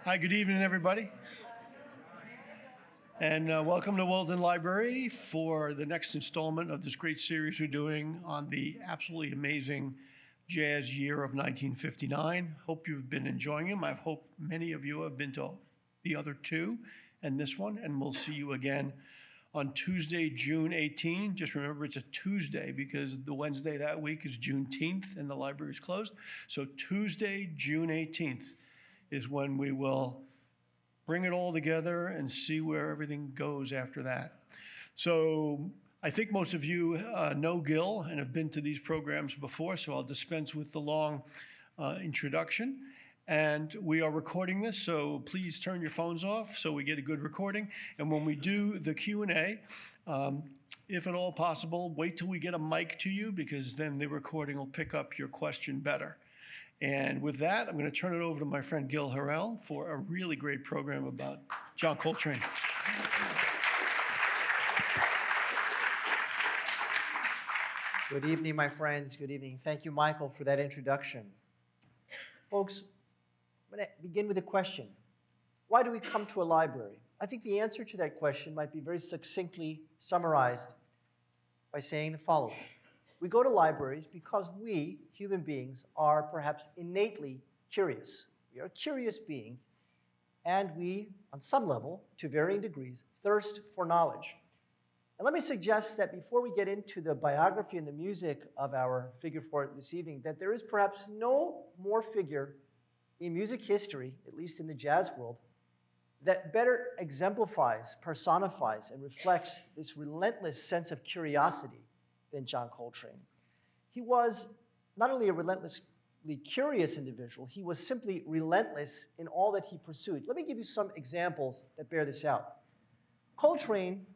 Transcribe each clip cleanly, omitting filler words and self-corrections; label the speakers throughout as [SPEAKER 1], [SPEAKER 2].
[SPEAKER 1] Hi, good evening, everybody. And welcome to Walden Library for the next installment of this great series we're doing on the absolutely amazing jazz year of 1959. Hope you've been enjoying them. I hope many of you have been to the other two and this one, and we'll see you again on Tuesday, June 18. Just remember it's a Tuesday because the Wednesday that week is Juneteenth and the library is closed. So Tuesday, June 18th is when we will bring it all together and see where everything goes after that. So I think most of you know Gil and have been to these programs before, so I'll dispense with the long introduction. And we are recording this, so please turn your phones off so we get a good recording. And when we do the Q&A, if at all possible, wait till we get a mic to you because then the recording will pick up your question better. And with that, I'm going to turn it over to my friend Gil Harel for a really great program about John Coltrane.
[SPEAKER 2] Good evening, my friends. Good evening. Thank you, Michael, for that introduction. Folks, I'm going to begin with a question. Why do we come to a library? I think the answer to that question might be very succinctly summarized by saying the following. We go to libraries because we, human beings, are perhaps innately curious. We are curious beings, and we, on some level, to varying degrees, thirst for knowledge. And let me suggest that before we get into the biography and the music of our figure for it this evening, that there is perhaps no more figure in music history, at least in the jazz world, that better exemplifies, personifies, and reflects this relentless sense of curiosity than John Coltrane. He was not only a relentlessly curious individual, he was simply relentless in all that he pursued. Let me give you some examples that bear this out. Coltrane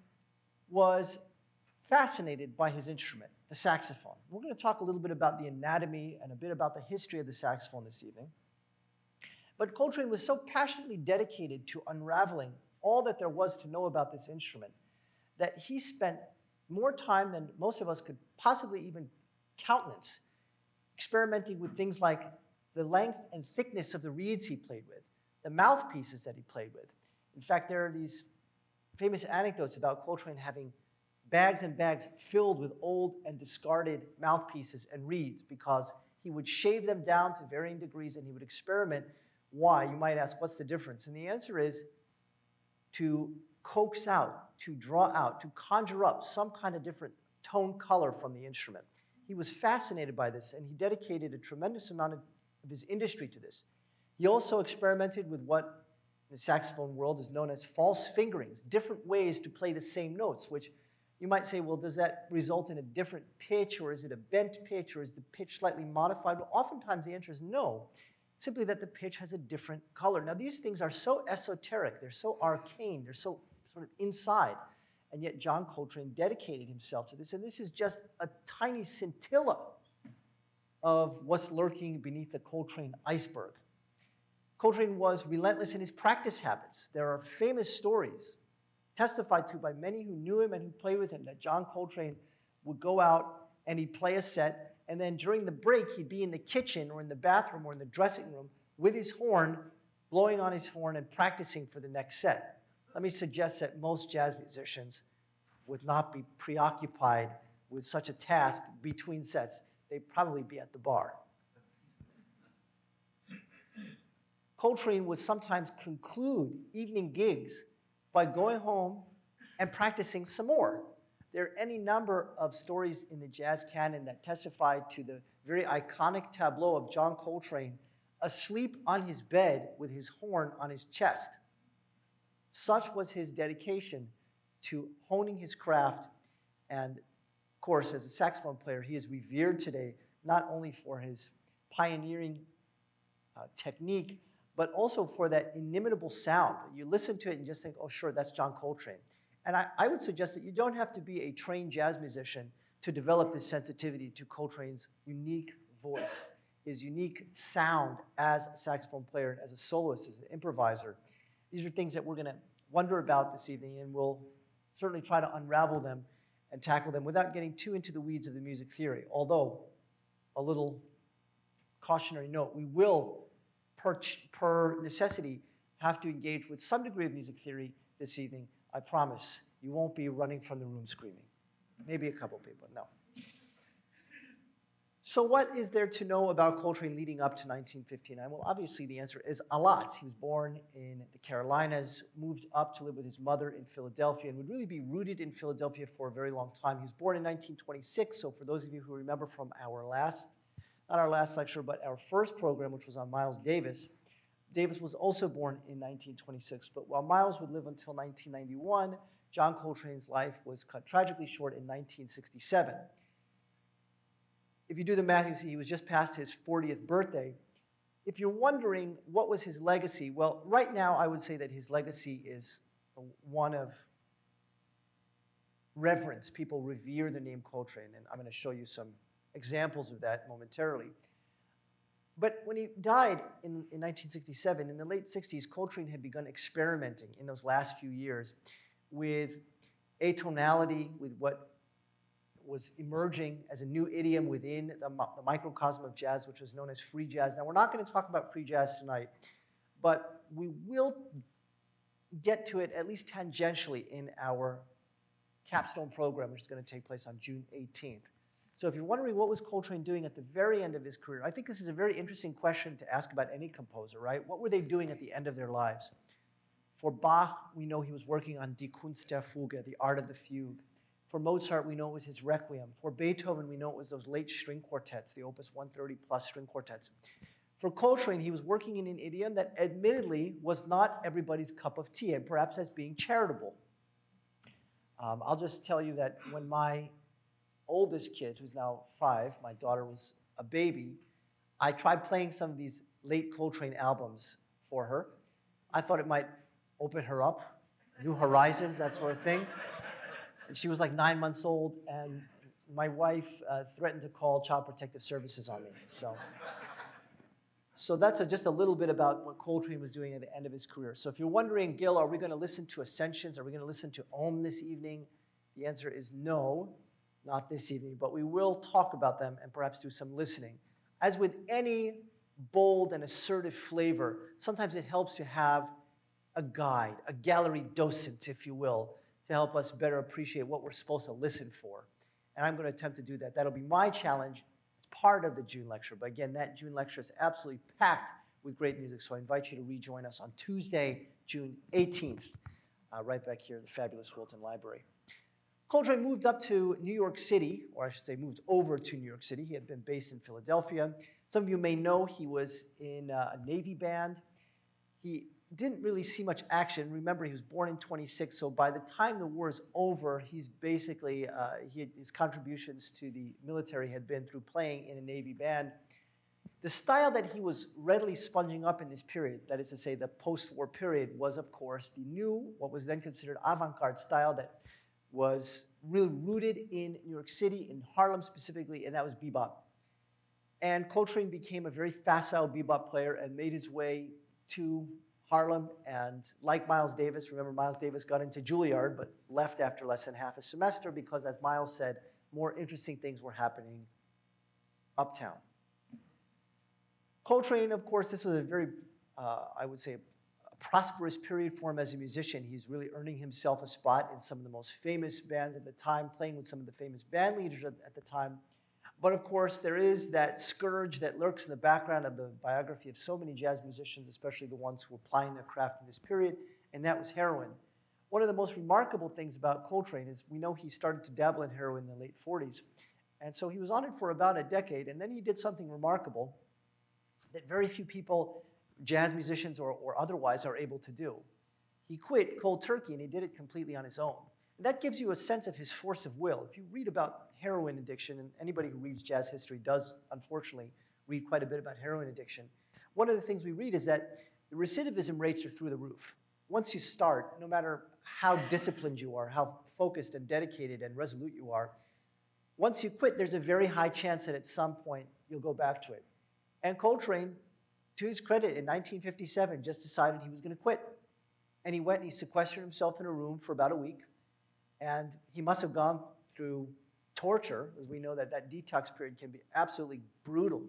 [SPEAKER 2] was fascinated by his instrument, the saxophone. We're going to talk a little bit about the anatomy and a bit about the history of the saxophone this evening. But Coltrane was so passionately dedicated to unraveling all that there was to know about this instrument that he spent more time than most of us could possibly even countenance, experimenting with things like the length and thickness of the reeds he played with, the mouthpieces that he played with. In fact, there are these famous anecdotes about Coltrane having bags and bags filled with old and discarded mouthpieces and reeds because he would shave them down to varying degrees and he would experiment. Why? You might ask, what's the difference? And the answer is to coax out, to draw out, to conjure up some kind of different tone color from the instrument. He was fascinated by this, and he dedicated a tremendous amount of his industry to this. He also experimented with what in the saxophone world is known as false fingerings, different ways to play the same notes, which you might say, well, does that result in a different pitch, or is it a bent pitch, or is the pitch slightly modified? Well, oftentimes the answer is no, simply that the pitch has a different color. Now, these things are so esoteric, they're so arcane, they're so sort of inside. And yet John Coltrane dedicated himself to this. And this is just a tiny scintilla of what's lurking beneath the Coltrane iceberg. Coltrane was relentless in his practice habits. There are famous stories testified to by many who knew him and who played with him that John Coltrane would go out and he'd play a set, and then during the break he'd be in the kitchen or in the bathroom or in the dressing room with his horn, blowing on his horn and practicing for the next set. Let me suggest that most jazz musicians would not be preoccupied with such a task between sets. They'd probably be at the bar. Coltrane would sometimes conclude evening gigs by going home and practicing some more. There are any number of stories in the jazz canon that testify to the very iconic tableau of John Coltrane asleep on his bed with his horn on his chest. Such was his dedication to honing his craft. And of course, as a saxophone player, he is revered today, not only for his pioneering technique, but also for that inimitable sound. You listen to it and just think, oh, sure, that's John Coltrane. And I would suggest that you don't have to be a trained jazz musician to develop this sensitivity to Coltrane's unique voice, his unique sound as a saxophone player, as a soloist, as an improviser. These are things that we're going to wonder about this evening, and we'll certainly try to unravel them and tackle them without getting too into the weeds of the music theory. Although, a little cautionary note, we will, per necessity, have to engage with some degree of music theory this evening, I promise you won't be running from the room screaming. Maybe a couple people, no. So what is there to know about Coltrane leading up to 1959? Well, obviously the answer is a lot. He was born in the Carolinas, moved up to live with his mother in Philadelphia, and would really be rooted in Philadelphia for a very long time. He was born in 1926, so for those of you who remember from our last, not our last lecture, but our first program, which was on Miles Davis, Davis was also born in 1926, but while Miles would live until 1991, John Coltrane's life was cut tragically short in 1967. If you do the math, you see he was just past his 40th birthday. If you're wondering what was his legacy, well, right now I would say that his legacy is one of reverence. People revere the name Coltrane, and I'm going to show you some examples of that momentarily. But when he died in 1967, in the late 60s, Coltrane had begun experimenting in those last few years with atonality, with what was emerging as a new idiom within the microcosm of jazz, which was known as free jazz. Now, we're not going to talk about free jazz tonight, but we will get to it at least tangentially in our capstone program, which is going to take place on June 18th. So if you're wondering what was Coltrane doing at the very end of his career, I think this is a very interesting question to ask about any composer, right? What were they doing at the end of their lives? For Bach, we know he was working on Die Kunst der Fuge, the art of the fugue. For Mozart, we know it was his Requiem. For Beethoven, we know it was those late string quartets, the Opus 130 plus string quartets. For Coltrane, he was working in an idiom that admittedly was not everybody's cup of tea, and perhaps as being charitable. I'll just tell you that when my oldest kid, who's now 5, my daughter was a baby, I tried playing some of these late Coltrane albums for her. I thought it might open her up, new horizons, that sort of thing. And she was like 9 months old, and my wife threatened to call Child Protective Services on me. So that's just a little bit about what Coltrane was doing at the end of his career. So if you're wondering, Gil, are we going to listen to Ascensions? Are we going to listen to Om this evening? The answer is no, not this evening, but we will talk about them and perhaps do some listening. As with any bold and assertive flavor, sometimes it helps to have a guide, a gallery docent, if you will, to help us better appreciate what we're supposed to listen for. And I'm going to attempt to do that. That'll be my challenge as part of the June lecture. But again, that June lecture is absolutely packed with great music, so I invite you to rejoin us on Tuesday, June 18th, right back here at the fabulous Wilton Library. Coltrane moved up to New York City, or I should say moved over to New York City. He had been based in Philadelphia. Some of you may know he was in a Navy band. He didn't really see much action. Remember, he was born in 26, so by the time the war is over, he's basically, his contributions to the military had been through playing in a Navy band. The style that he was readily sponging up in this period, that is to say the post-war period, was of course the new, what was then considered avant-garde style that was really rooted in New York City, in Harlem specifically, and that was bebop. And Coltrane became a very facile bebop player and made his way to Harlem, and like Miles Davis, remember Miles Davis got into Juilliard but left after less than half a semester because, as Miles said, more interesting things were happening uptown. Coltrane, of course, this was a very, I would say, a prosperous period for him as a musician. He's really earning himself a spot in some of the most famous bands at the time, playing with some of the famous band leaders at the time. But of course, there is that scourge that lurks in the background of the biography of so many jazz musicians, especially the ones who were plying their craft in this period, and that was heroin. One of the most remarkable things about Coltrane is we know he started to dabble in heroin in the late 40s. And so he was on it for about a decade, and then he did something remarkable that very few people, jazz musicians or otherwise, are able to do. He quit cold turkey, and he did it completely on his own. And that gives you a sense of his force of will. If you read about heroin addiction, and anybody who reads jazz history does, unfortunately, read quite a bit about heroin addiction, one of the things we read is that the recidivism rates are through the roof. Once you start, no matter how disciplined you are, how focused and dedicated and resolute you are, once you quit, there's a very high chance that at some point you'll go back to it. And Coltrane, to his credit, in 1957, just decided he was going to quit. And he went and he sequestered himself in a room for about a week. And he must have gone through torture, as we know that that detox period can be absolutely brutal.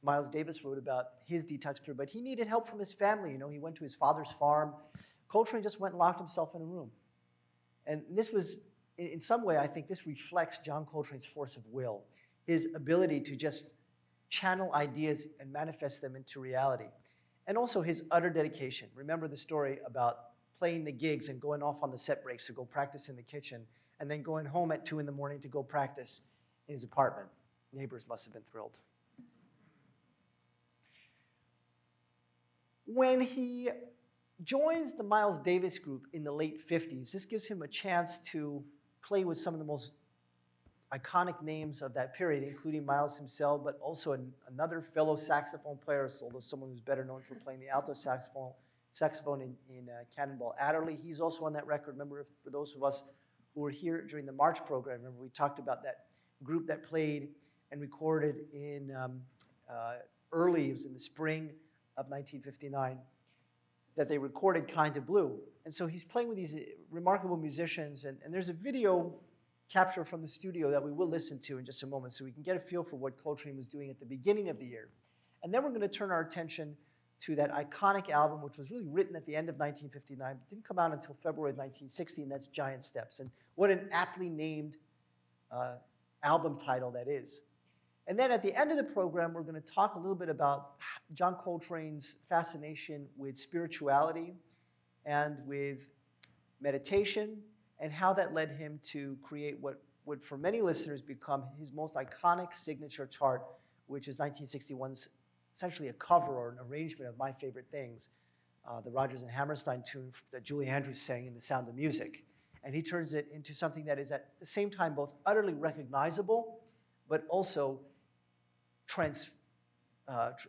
[SPEAKER 2] Miles Davis wrote about his detox period, but he needed help from his family. He went to his father's farm. Coltrane just went and locked himself in a room. And this was, in some way, I think this reflects John Coltrane's force of will, his ability to just channel ideas and manifest them into reality, and also his utter dedication. Remember the story about playing the gigs and going off on the set breaks to go practice in the kitchen, and then going home at 2 in the morning to go practice in his apartment. Neighbors must have been thrilled. When he joins the Miles Davis group in the late 50s, this gives him a chance to play with some of the most iconic names of that period, including Miles himself, but also another fellow saxophone player, although someone who's better known for playing the alto saxophone in Cannonball Adderley. He's also on that record. Remember, for those of us who were here during the March program, remember we talked about that group that played and recorded in it was in the spring of 1959, that they recorded Kind of Blue. And so he's playing with these remarkable musicians, and there's a video capture from the studio that we will listen to in just a moment so we can get a feel for what Coltrane was doing at the beginning of the year. And then we're going to turn our attention to that iconic album, which was really written at the end of 1959, but didn't come out until February of 1960, and that's Giant Steps. And what an aptly named album title that is. And then at the end of the program, we're going to talk a little bit about John Coltrane's fascination with spirituality and with meditation, and how that led him to create what would, for many listeners, become his most iconic signature chart, which is 1961's essentially a cover or an arrangement of My Favorite Things, the Rodgers and Hammerstein tune that Julie Andrews sang in The Sound of Music. And he turns it into something that is at the same time both utterly recognizable, but also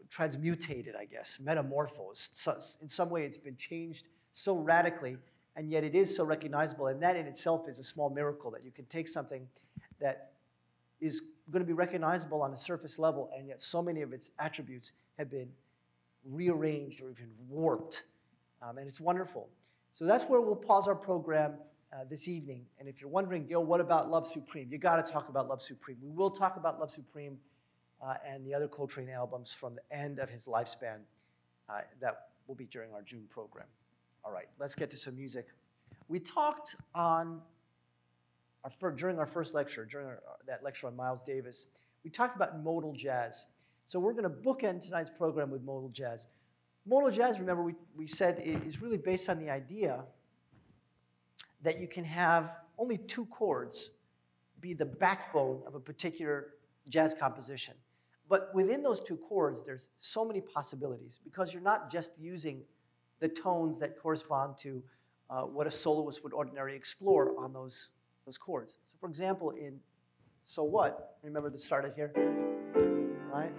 [SPEAKER 2] transmutated, I guess, metamorphosed. In some way, it's been changed so radically, and yet it is so recognizable. And that in itself is a small miracle, that you can take something that is going to be recognizable on a surface level, and yet so many of its attributes have been rearranged or even warped. And it's wonderful. So that's where we'll pause our program this evening. And if you're wondering, Gil, what about Love Supreme? You got to talk about Love Supreme. We will talk about Love Supreme and the other Coltrane albums from the end of his lifespan. That will be during our June program. All right, let's get to some music. We talked during our first lecture, that lecture on Miles Davis, we talked about modal jazz. So we're going to bookend tonight's program with modal jazz. Modal jazz, remember, we said, is really based on the idea that you can have only 2 chords be the backbone of a particular jazz composition. But within those 2 chords, there's so many possibilities, because you're not just using the tones that correspond to what a soloist would ordinarily explore on those chords. So for example, in So What, remember that started here, right?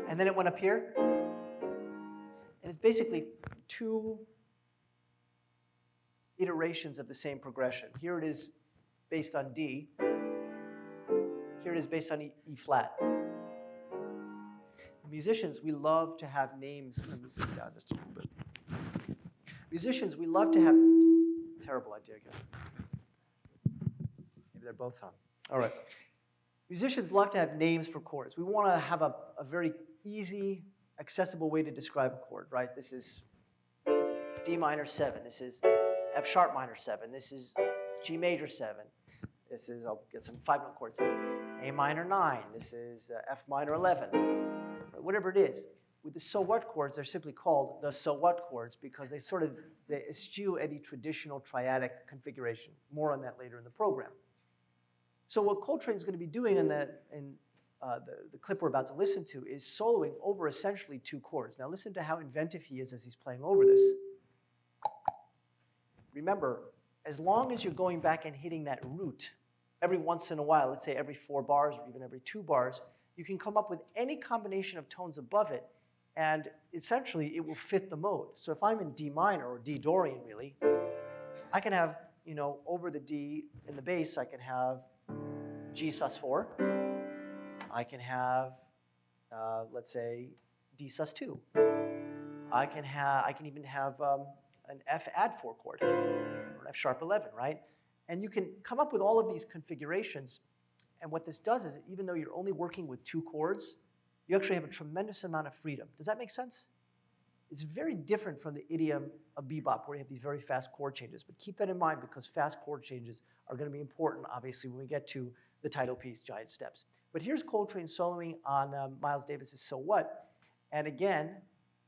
[SPEAKER 2] And then it went up here. And it's basically 2 iterations of the same progression. Here it is based on D. Here it is based on E flat. Musicians, we love to have names. I'm going to move this down just a little bit. Musicians, we love to have... Terrible idea again. Maybe they're both on. All right. Musicians love to have names for chords. We want to have a very easy, accessible way to describe a chord, right? This is D minor 7. This is F sharp minor 7. This is G major 7. This is, I'll get some 5-note chords. A minor 9. This is F minor 11. Whatever it is. With the so what chords, they're simply called the so what chords because they eschew any traditional triadic configuration. More on that later in the program. So what Coltrane's going to be doing in the clip we're about to listen to is soloing over essentially 2 chords. Now listen to how inventive he is as he's playing over this. Remember, as long as you're going back and hitting that root every once in a while, let's say every 4 bars or even every 2 bars, you can come up with any combination of tones above it, and essentially it will fit the mode. So if I'm in D minor, or D Dorian really, I can have, over the D in the bass, I can have G sus4. I can have, let's say, D sus2. I can even have an F add 4 chord, or an F sharp 11, right? And you can come up with all of these configurations And what this does is, even though you're only working with 2 chords, you actually have a tremendous amount of freedom. Does that make sense? It's very different from the idiom of bebop, where you have these very fast chord changes. But keep that in mind, because fast chord changes are going to be important, obviously, when we get to the title piece, Giant Steps. But here's Coltrane soloing on Miles Davis's So What. And again,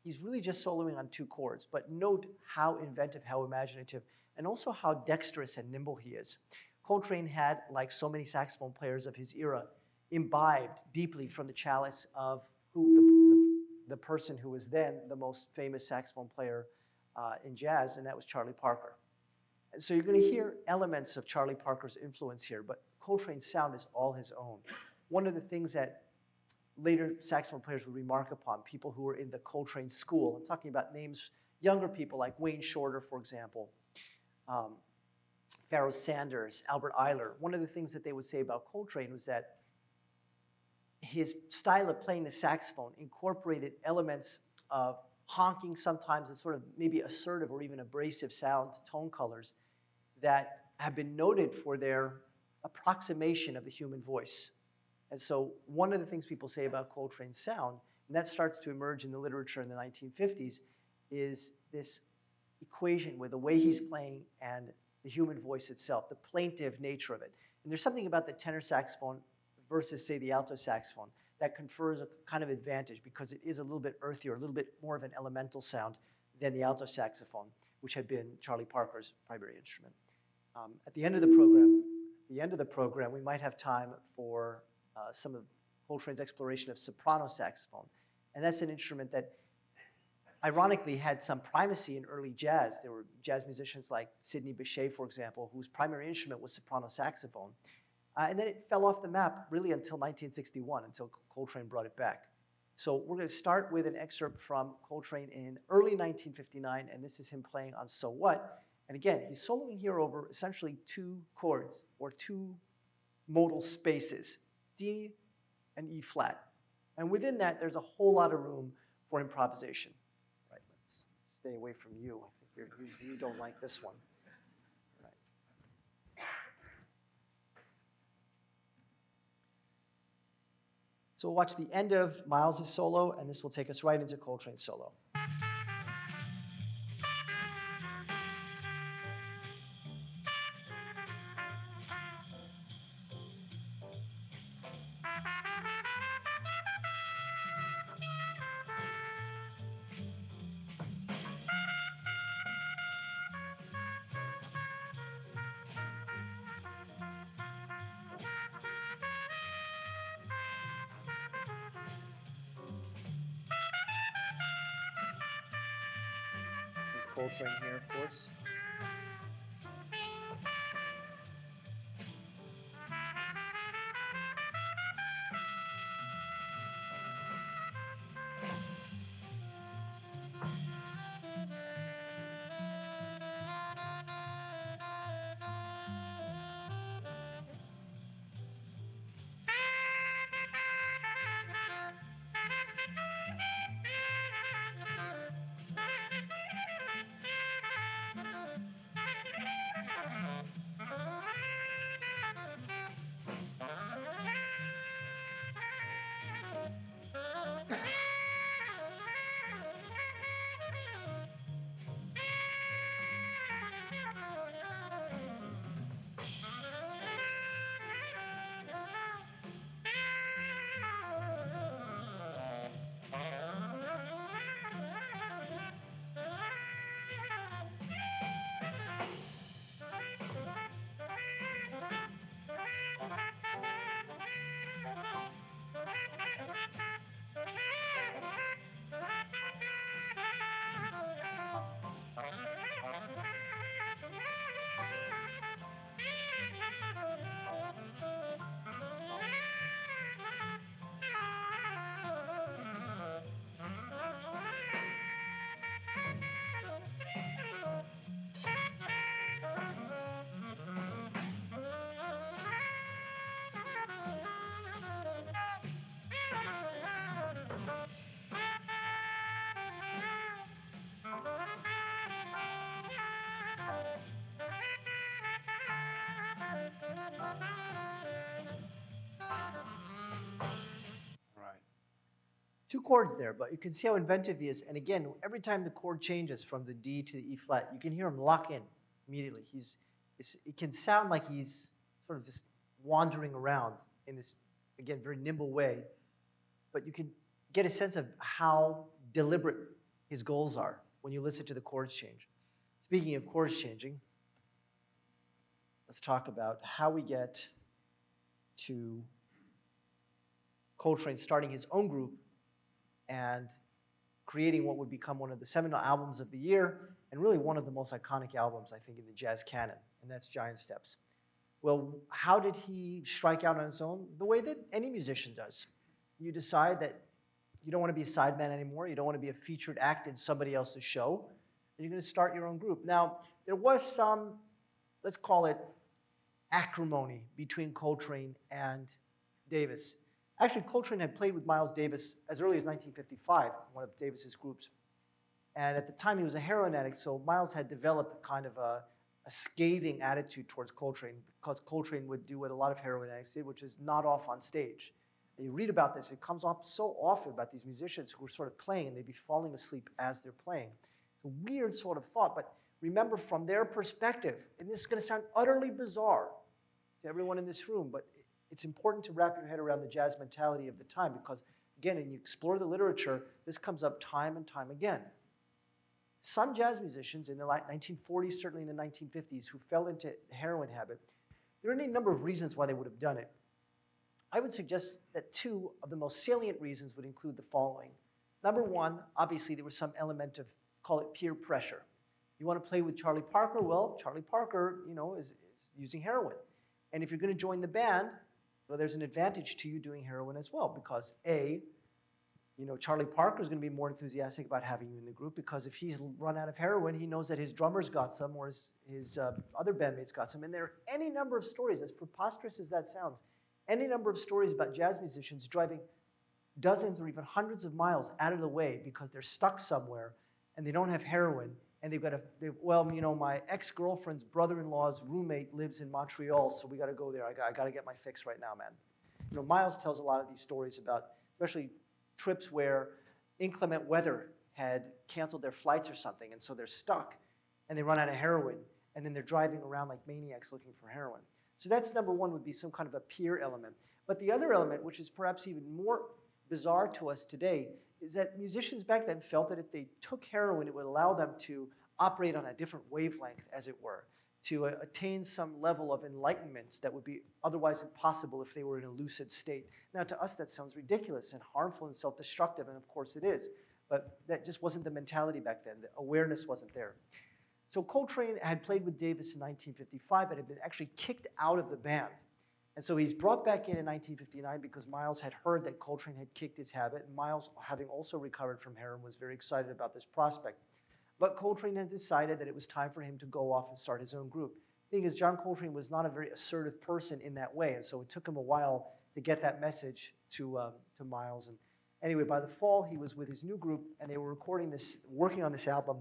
[SPEAKER 2] he's really just soloing on 2 chords. But note how inventive, how imaginative, and also how dexterous and nimble he is. Coltrane had, like so many saxophone players of his era, imbibed deeply from the chalice of the person who was then the most famous saxophone player in jazz, and that was Charlie Parker. And so you're going to hear elements of Charlie Parker's influence here, but Coltrane's sound is all his own. One of the things that later saxophone players would remark upon, people who were in the Coltrane school, I'm talking about names, younger people like Wayne Shorter, for example, Pharoah Sanders, Albert Eiler. One of the things that they would say about Coltrane was that his style of playing the saxophone incorporated elements of honking sometimes, and sort of maybe assertive or even abrasive sound tone colors that have been noted for their approximation of the human voice. And so one of the things people say about Coltrane's sound, and that starts to emerge in the literature in the 1950s, is this equation with the way he's playing and the human voice itself, the plaintive nature of it. And there's something about the tenor saxophone versus, say, the alto saxophone that confers a kind of advantage, because it is a little bit earthier, a little bit more of an elemental sound than the alto saxophone, which had been Charlie Parker's primary instrument. At the end of the program, we might have time for some of Coltrane's exploration of soprano saxophone. And that's an instrument that ironically had some primacy in early jazz. There were jazz musicians like Sidney Bechet, for example, whose primary instrument was soprano saxophone. And then it fell off the map really until 1961, until Coltrane brought it back. So we're going to start with an excerpt from Coltrane in early 1959, and this is him playing on So What. And again, he's soloing here over essentially 2 chords, or 2 modal spaces, D and E flat. And within that, there's a whole lot of room for improvisation. Right, let's stay away from you. I think you don't like this one. So we'll watch the end of Miles' solo, and this will take us right into Coltrane's solo. There's Coltrane here, of course. two chords there, but you can see how inventive he is. And again, every time the chord changes from the D to the E flat, you can hear him lock in immediately. It can sound like he's sort of just wandering around in this, again, very nimble way, but you can get a sense of how deliberate his goals are when you listen to the chords change. Speaking of chords changing, let's talk about how we get to Coltrane starting his own group and creating what would become one of the seminal albums of the year, and really one of the most iconic albums, I think, in the jazz canon, and that's Giant Steps. Well, how did he strike out on his own? The way that any musician does. You decide that you don't want to be a sideman anymore, you don't want to be a featured act in somebody else's show, and you're going to start your own group. Now, there was some, let's call it, acrimony between Coltrane and Davis. Actually, Coltrane had played with Miles Davis as early as 1955, one of Davis's groups. And at the time, he was a heroin addict, so Miles had developed a kind of a scathing attitude towards Coltrane, because Coltrane would do what a lot of heroin addicts did, which is nod off on stage. And you read about this, it comes up so often about these musicians who are sort of playing, and they'd be falling asleep as they're playing. It's a weird sort of thought, but remember, from their perspective, and this is going to sound utterly bizarre to everyone in this room, but it's important to wrap your head around the jazz mentality of the time, because, again, when you explore the literature, this comes up time and time again. Some jazz musicians in the 1940s, certainly in the 1950s, who fell into the heroin habit, there are any number of reasons why they would have done it. I would suggest that two of the most salient reasons would include the following. Number one, obviously, there was some element of, call it peer pressure. You want to play with Charlie Parker? Well, Charlie Parker, is using heroin. And if you're going to join the band, well, there's an advantage to you doing heroin as well, because A, Charlie Parker is going to be more enthusiastic about having you in the group, because if he's run out of heroin, he knows that his drummer's got some, or his other bandmates got some. And there are any number of stories, as preposterous as that sounds, any number of stories about jazz musicians driving dozens or even hundreds of miles out of the way because they're stuck somewhere and they don't have heroin, and they've got to, my ex-girlfriend's brother-in-law's roommate lives in Montreal, so we got to go there. I got to get my fix right now, man. Miles tells a lot of these stories about, especially trips where inclement weather had canceled their flights or something, and so they're stuck, and they run out of heroin, and then they're driving around like maniacs looking for heroin. So that's number one, would be some kind of a peer element. But the other element, which is perhaps even more bizarre to us today, is that musicians back then felt that if they took heroin, it would allow them to operate on a different wavelength, as it were, to attain some level of enlightenment that would be otherwise impossible if they were in a lucid state. Now, to us, that sounds ridiculous and harmful and self-destructive, and of course it is. But that just wasn't the mentality back then. The awareness wasn't there. So Coltrane had played with Davis in 1955, but had been actually kicked out of the band. And so he's brought back in 1959 because Miles had heard that Coltrane had kicked his habit, and Miles, having also recovered from heroin, was very excited about this prospect. But Coltrane had decided that it was time for him to go off and start his own group. The thing is, John Coltrane was not a very assertive person in that way, and so it took him a while to get that message to Miles. And anyway, by the fall, he was with his new group, and they were working on this album,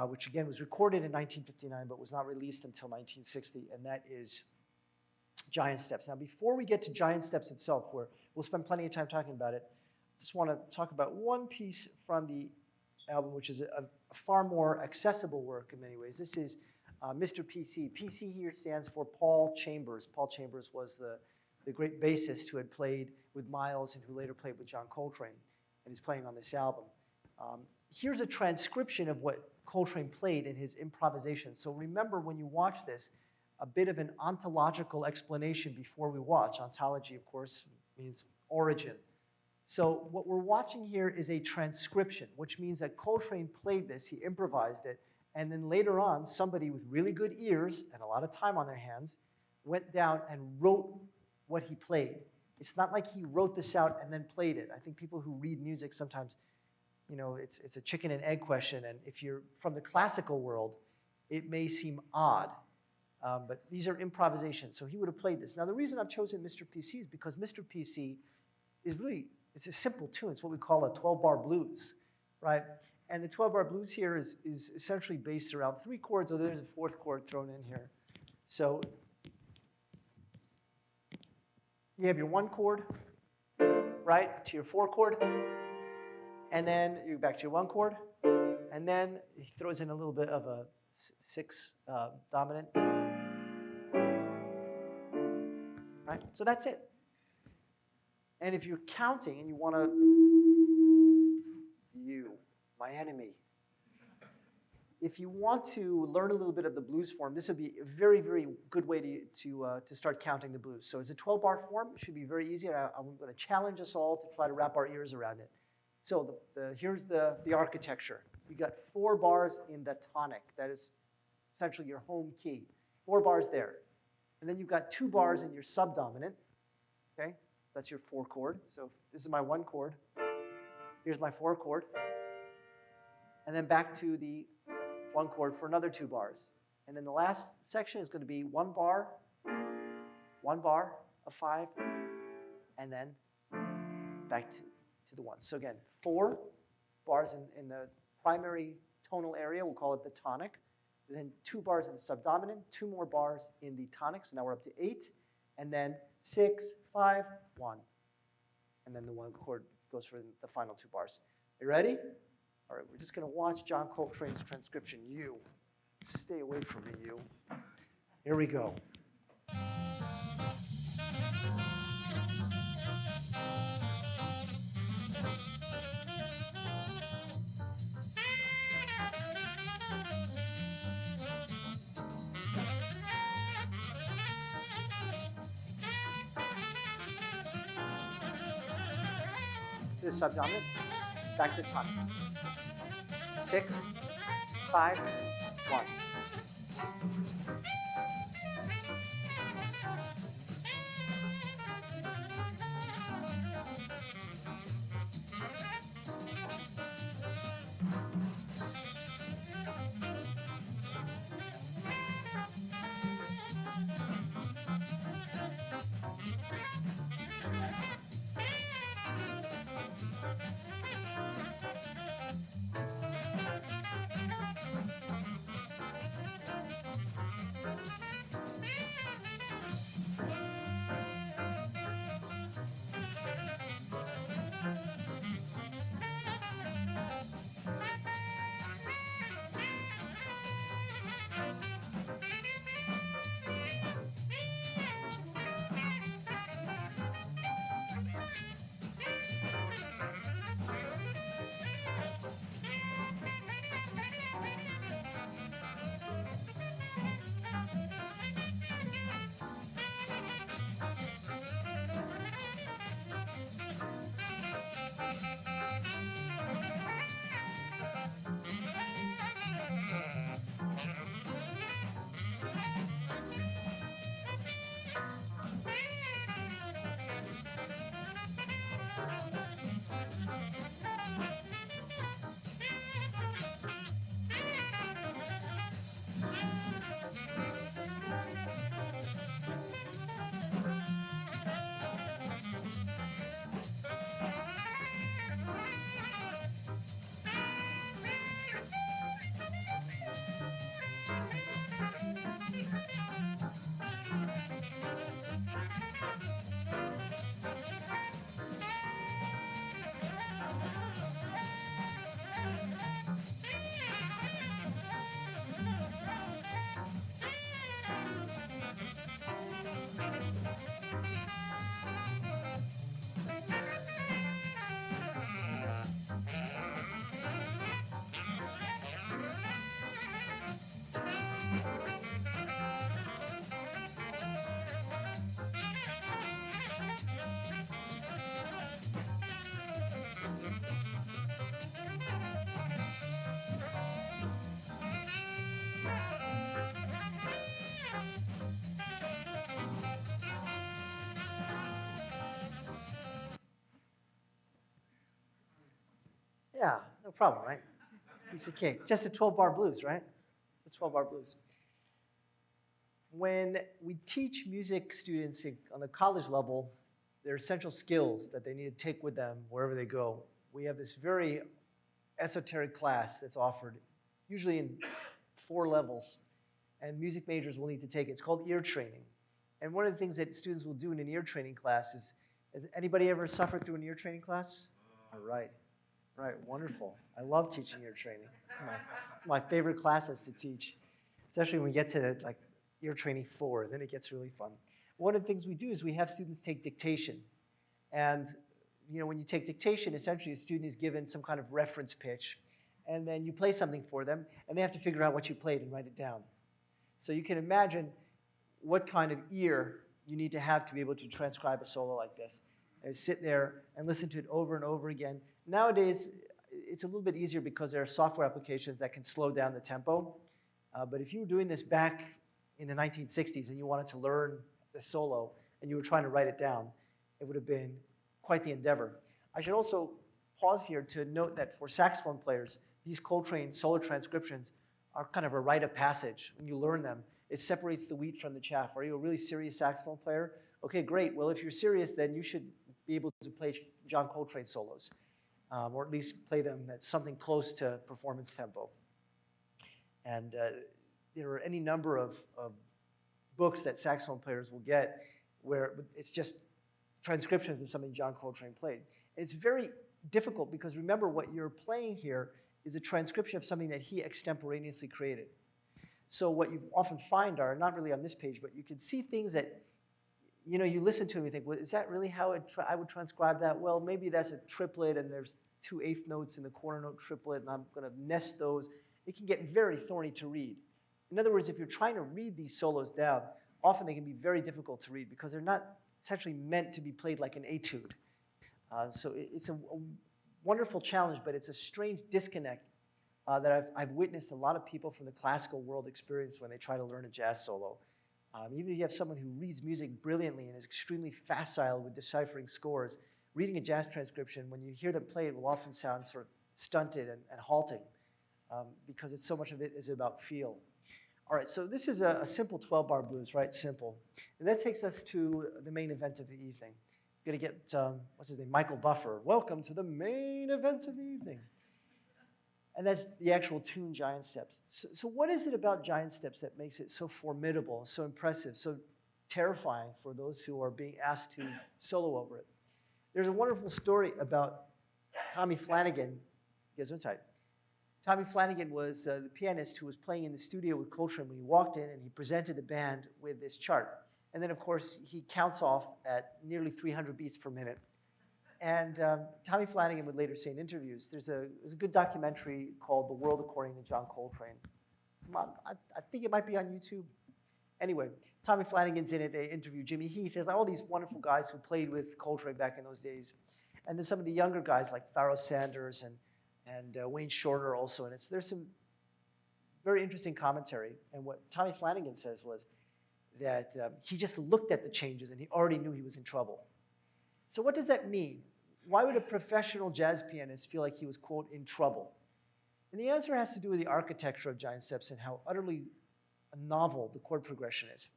[SPEAKER 2] which again was recorded in 1959, but was not released until 1960, and that is Giant Steps. Now, before we get to Giant Steps itself, where we'll spend plenty of time talking about it, I just want to talk about one piece from the album, which is a far more accessible work in many ways. This is Mr. PC. PC here stands for Paul Chambers. Paul Chambers was the great bassist who had played with Miles and who later played with John Coltrane, and he's playing on this album. Here's a transcription of what Coltrane played in his improvisation. So remember, when you watch this, a bit of an ontological explanation before we watch. Ontology, of course, means origin. So what we're watching here is a transcription, which means that Coltrane played this, he improvised it, and then later on, somebody with really good ears and a lot of time on their hands went down and wrote what he played. It's not like he wrote this out and then played it. I think people who read music sometimes, it's a chicken and egg question, and if you're from the classical world, it may seem odd. But these are improvisations, so he would have played this. Now, the reason I've chosen Mr. PC is because Mr. PC is really, it's a simple tune. It's what we call a 12-bar blues, right? And the 12-bar blues here is essentially based around 3 chords, although there's a 4th chord thrown in here. So you have your 1 chord, right, to your 4 chord, And then you back to your 1 chord. And then he throws in a little bit of a 6 dominant. Right? So that's it. And if you're counting and you want to, my enemy. If you want to learn a little bit of the blues form, this would be a very, very good way to start counting the blues. So it's a 12-bar form. It should be very easy. And I'm going to challenge us all to try to wrap our ears around it. So here's the architecture. You got 4 bars in the tonic. That is essentially your home key. 4 bars there. And then you've got 2 bars in your subdominant. Okay? That's your 4 chord. So this is my 1 chord. Here's my 4 chord. And then back to the 1 chord for another 2 bars. And then the last section is going to be 1 bar of 5, and then back to the 1. So again, 4 bars in the primary tonal area, we'll call it the tonic. And then 2 bars in the subdominant, 2 more bars in the tonic, so now we're up to 8. And then 6, 5, 1. And then the 1 chord goes for the final 2 bars. You ready? All right, we're just going to watch John Coltrane's transcription. You. Stay away from me, you. Here we go. To the subdominant, back to the tonic. 6, 5, 1. Yeah, no problem, right? Piece of cake. Just a 12-bar blues, right? It's a 12-bar blues. When we teach music students on the college level, there are essential skills that they need to take with them wherever they go. We have this very esoteric class that's offered, usually in 4 levels, and music majors will need to take it. It's called ear training. And one of the things that students will do in an ear training class is, has anybody ever suffered through an ear training class? All right. Right, wonderful. I love teaching ear training. It's my favorite classes to teach, especially when we get to like ear training 4, then it gets really fun. One of the things we do is we have students take dictation. And when you take dictation, essentially a student is given some kind of reference pitch, and then you play something for them, and they have to figure out what you played and write it down. So you can imagine what kind of ear you need to have be able to transcribe a solo like this. And sit there and listen to it over and over again. Nowadays, it's a little bit easier because there are software applications that can slow down the tempo. But if you were doing this back in the 1960s and you wanted to learn the solo and you were trying to write it down, it would have been quite the endeavor. I should also pause here to note that for saxophone players, these Coltrane solo transcriptions are kind of a rite of passage. When you learn them, it separates the wheat from the chaff. Are you a really serious saxophone player? Okay, great. Well, if you're serious, then you should be able to play John Coltrane solos, or at least play them at something close to performance tempo. And there are any number of books that saxophone players will get where it's just transcriptions of something John Coltrane played. And it's very difficult because remember what you're playing here is a transcription of something that he extemporaneously created. So what you often find are, not really on this page, but you can see things that you listen to and you think, well, is that really how I would transcribe that? Well, maybe that's a triplet and there's 2 eighth notes in the quarter note triplet and I'm going to nest those. It can get very thorny to read. In other words, if you're trying to read these solos down, often they can be very difficult to read because they're not essentially meant to be played like an etude. So it's a wonderful challenge, but it's a strange disconnect that I've witnessed a lot of people from the classical world experience when they try to learn a jazz solo. Even if you have someone who reads music brilliantly and is extremely facile with deciphering scores, reading a jazz transcription, when you hear them play, it will often sound sort of stunted and halting because so much of it is about feel. All right, so this is a simple 12-bar blues, right? Simple. And that takes us to the main event of the evening. We're going to get, what's his name, Michael Buffer. Welcome to the main event of the evening. And that's the actual tune, Giant Steps. So what is it about Giant Steps that makes it so formidable, so impressive, so terrifying for those who are being asked to solo over it? There's a wonderful story about Tommy Flanagan. Gesundheit. Tommy Flanagan was the pianist who was playing in the studio with Coltrane when he walked in and he presented the band with this chart. And then, of course, he counts off at nearly 300 beats per minute. And Tommy Flanagan would later say in interviews, there's a good documentary called The World According to John Coltrane. I think it might be on YouTube. Anyway, Tommy Flanagan's in it. They interview Jimmy Heath. There's all these wonderful guys who played with Coltrane back in those days. And then some of the younger guys like Pharoah Sanders and Wayne Shorter also. And there's some very interesting commentary. And what Tommy Flanagan says was that he just looked at the changes and he already knew he was in trouble. So what does that mean? Why would a professional jazz pianist feel like he was, quote, in trouble? And the answer has to do with the architecture of Giant Steps and how utterly novel the chord progression is.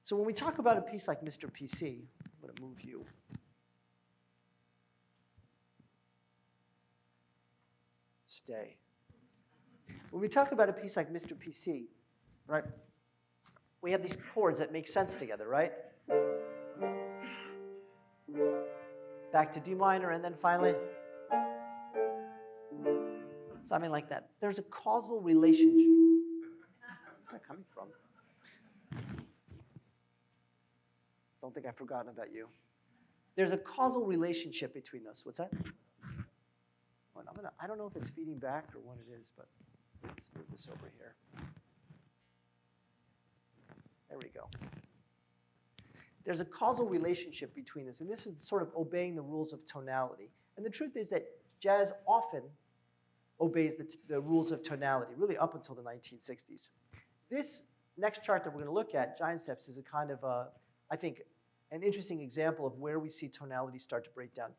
[SPEAKER 2] So when we talk about a piece like Mr. PC, I'm going to move you. Stay. When we talk about a piece like Mr. PC, right, we have these chords that make sense together, right? Back to D minor, and then finally, something like that. There's a causal relationship. Where's that coming from? Don't think I've forgotten about you. There's a causal relationship between those. What's that? Well, I don't know if it's feeding back or what it is, but let's move this over here. There we go. There's a causal relationship between this, and this is sort of obeying the rules of tonality. And the truth is that jazz often obeys the rules of tonality, really up until the 1960s. This next chart that we're going to look at, Giant Steps, is a kind of, I think, an interesting example of where we see tonality start to break down.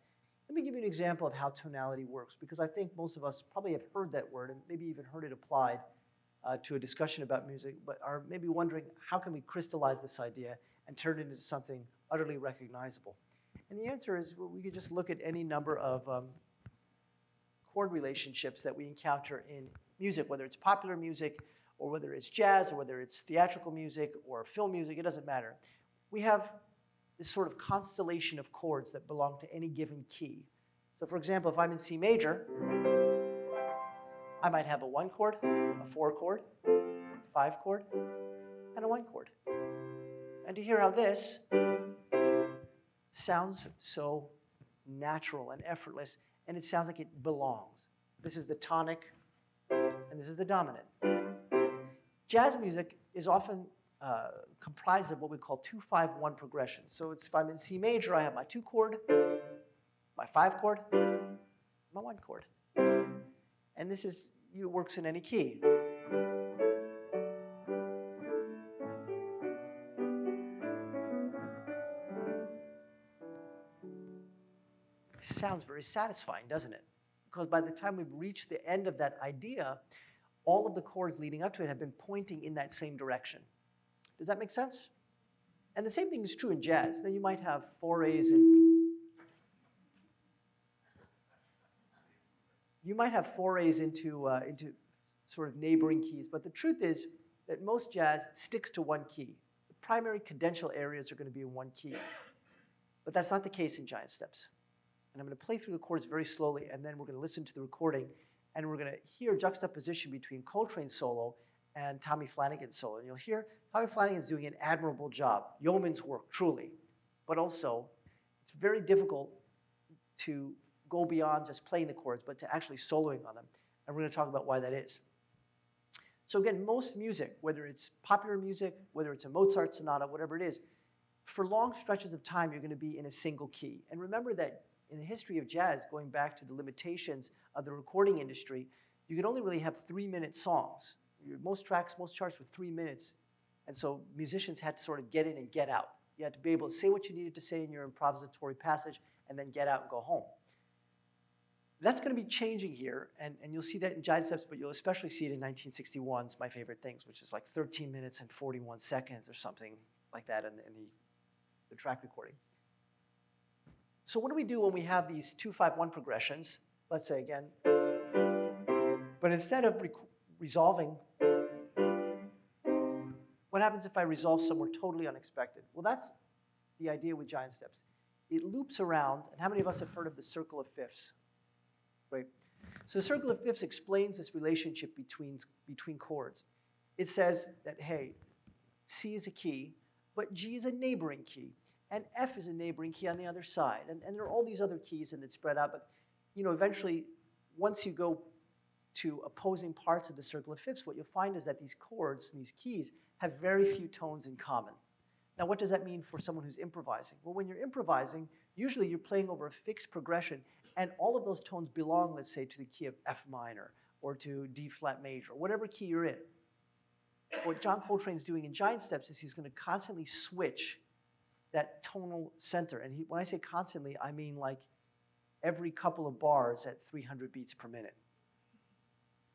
[SPEAKER 2] Let me give you an example of how tonality works, because I think most of us probably have heard that word and maybe even heard it applied to a discussion about music, but are maybe wondering, how can we crystallize this idea and turn it into something utterly recognizable? And the answer is, well, we could just look at any number of chord relationships that we encounter in music, whether it's popular music, or whether it's jazz, or whether it's theatrical music, or film music, it doesn't matter. We have this sort of constellation of chords that belong to any given key. So for example, if I'm in C major, I might have a 1 chord, a 4 chord, 5 chord, and a 1 chord. And to hear how this sounds so natural and effortless, and it sounds like it belongs. This is the tonic, and this is the dominant. Jazz music is often comprised of what we call 2-5-1 progressions. So it's, if I'm in C major, I have my 2 chord, my 5 chord, my 1 chord. And this is, it works in any key. Sounds very satisfying, doesn't it? Because by the time we've reached the end of that idea, all of the chords leading up to it have been pointing in that same direction. Does that make sense? And the same thing is true in jazz. Then you might have forays into sort of neighboring keys. But the truth is that most jazz sticks to one key. The primary cadential areas are going to be in one key. But that's not the case in giant steps. And I'm going to play through the chords very slowly, and then we're going to listen to the recording, and we're going to hear juxtaposition between Coltrane's solo and Tommy Flanagan's solo. And you'll hear Tommy Flanagan's doing an admirable job, yeoman's work, truly. But also, it's very difficult to go beyond just playing the chords, but to actually soloing on them. And we're going to talk about why that is. So again, most music, whether it's popular music, whether it's a Mozart sonata, whatever it is, for long stretches of time, you're going to be in a single key. And remember that in the history of jazz, going back to the limitations of the recording industry, you could only really have 3-minute songs. Most tracks, most charts were 3 minutes. And so musicians had to sort of get in and get out. You had to be able to say what you needed to say in your improvisatory passage and then get out and go home. That's going to be changing here, and you'll see that in giant steps, but you'll especially see it in 1961's My Favorite Things, which is like 13 minutes and 41 seconds or something like that in the track recording. So what do we do when we have these 2-5-1 progressions? Let's say again, but instead of resolving, what happens if I resolve somewhere totally unexpected? Well, that's the idea with giant steps. It loops around, and how many of us have heard of the circle of fifths? Right? So the circle of fifths explains this relationship between chords. It says that, hey, C is a key, but G is a neighboring key, and F is a neighboring key on the other side. And there are all these other keys and it's spread out, but eventually, once you go to opposing parts of the circle of fifths, what you'll find is that these chords and these keys have very few tones in common. Now, what does that mean for someone who's improvising? Well, when you're improvising, usually you're playing over a fixed progression, and all of those tones belong, let's say, to the key of F minor or to D flat major, or whatever key you're in. What John Coltrane's doing in giant steps is he's going to constantly switch that tonal center. And when I say constantly, I mean like every couple of bars at 300 beats per minute.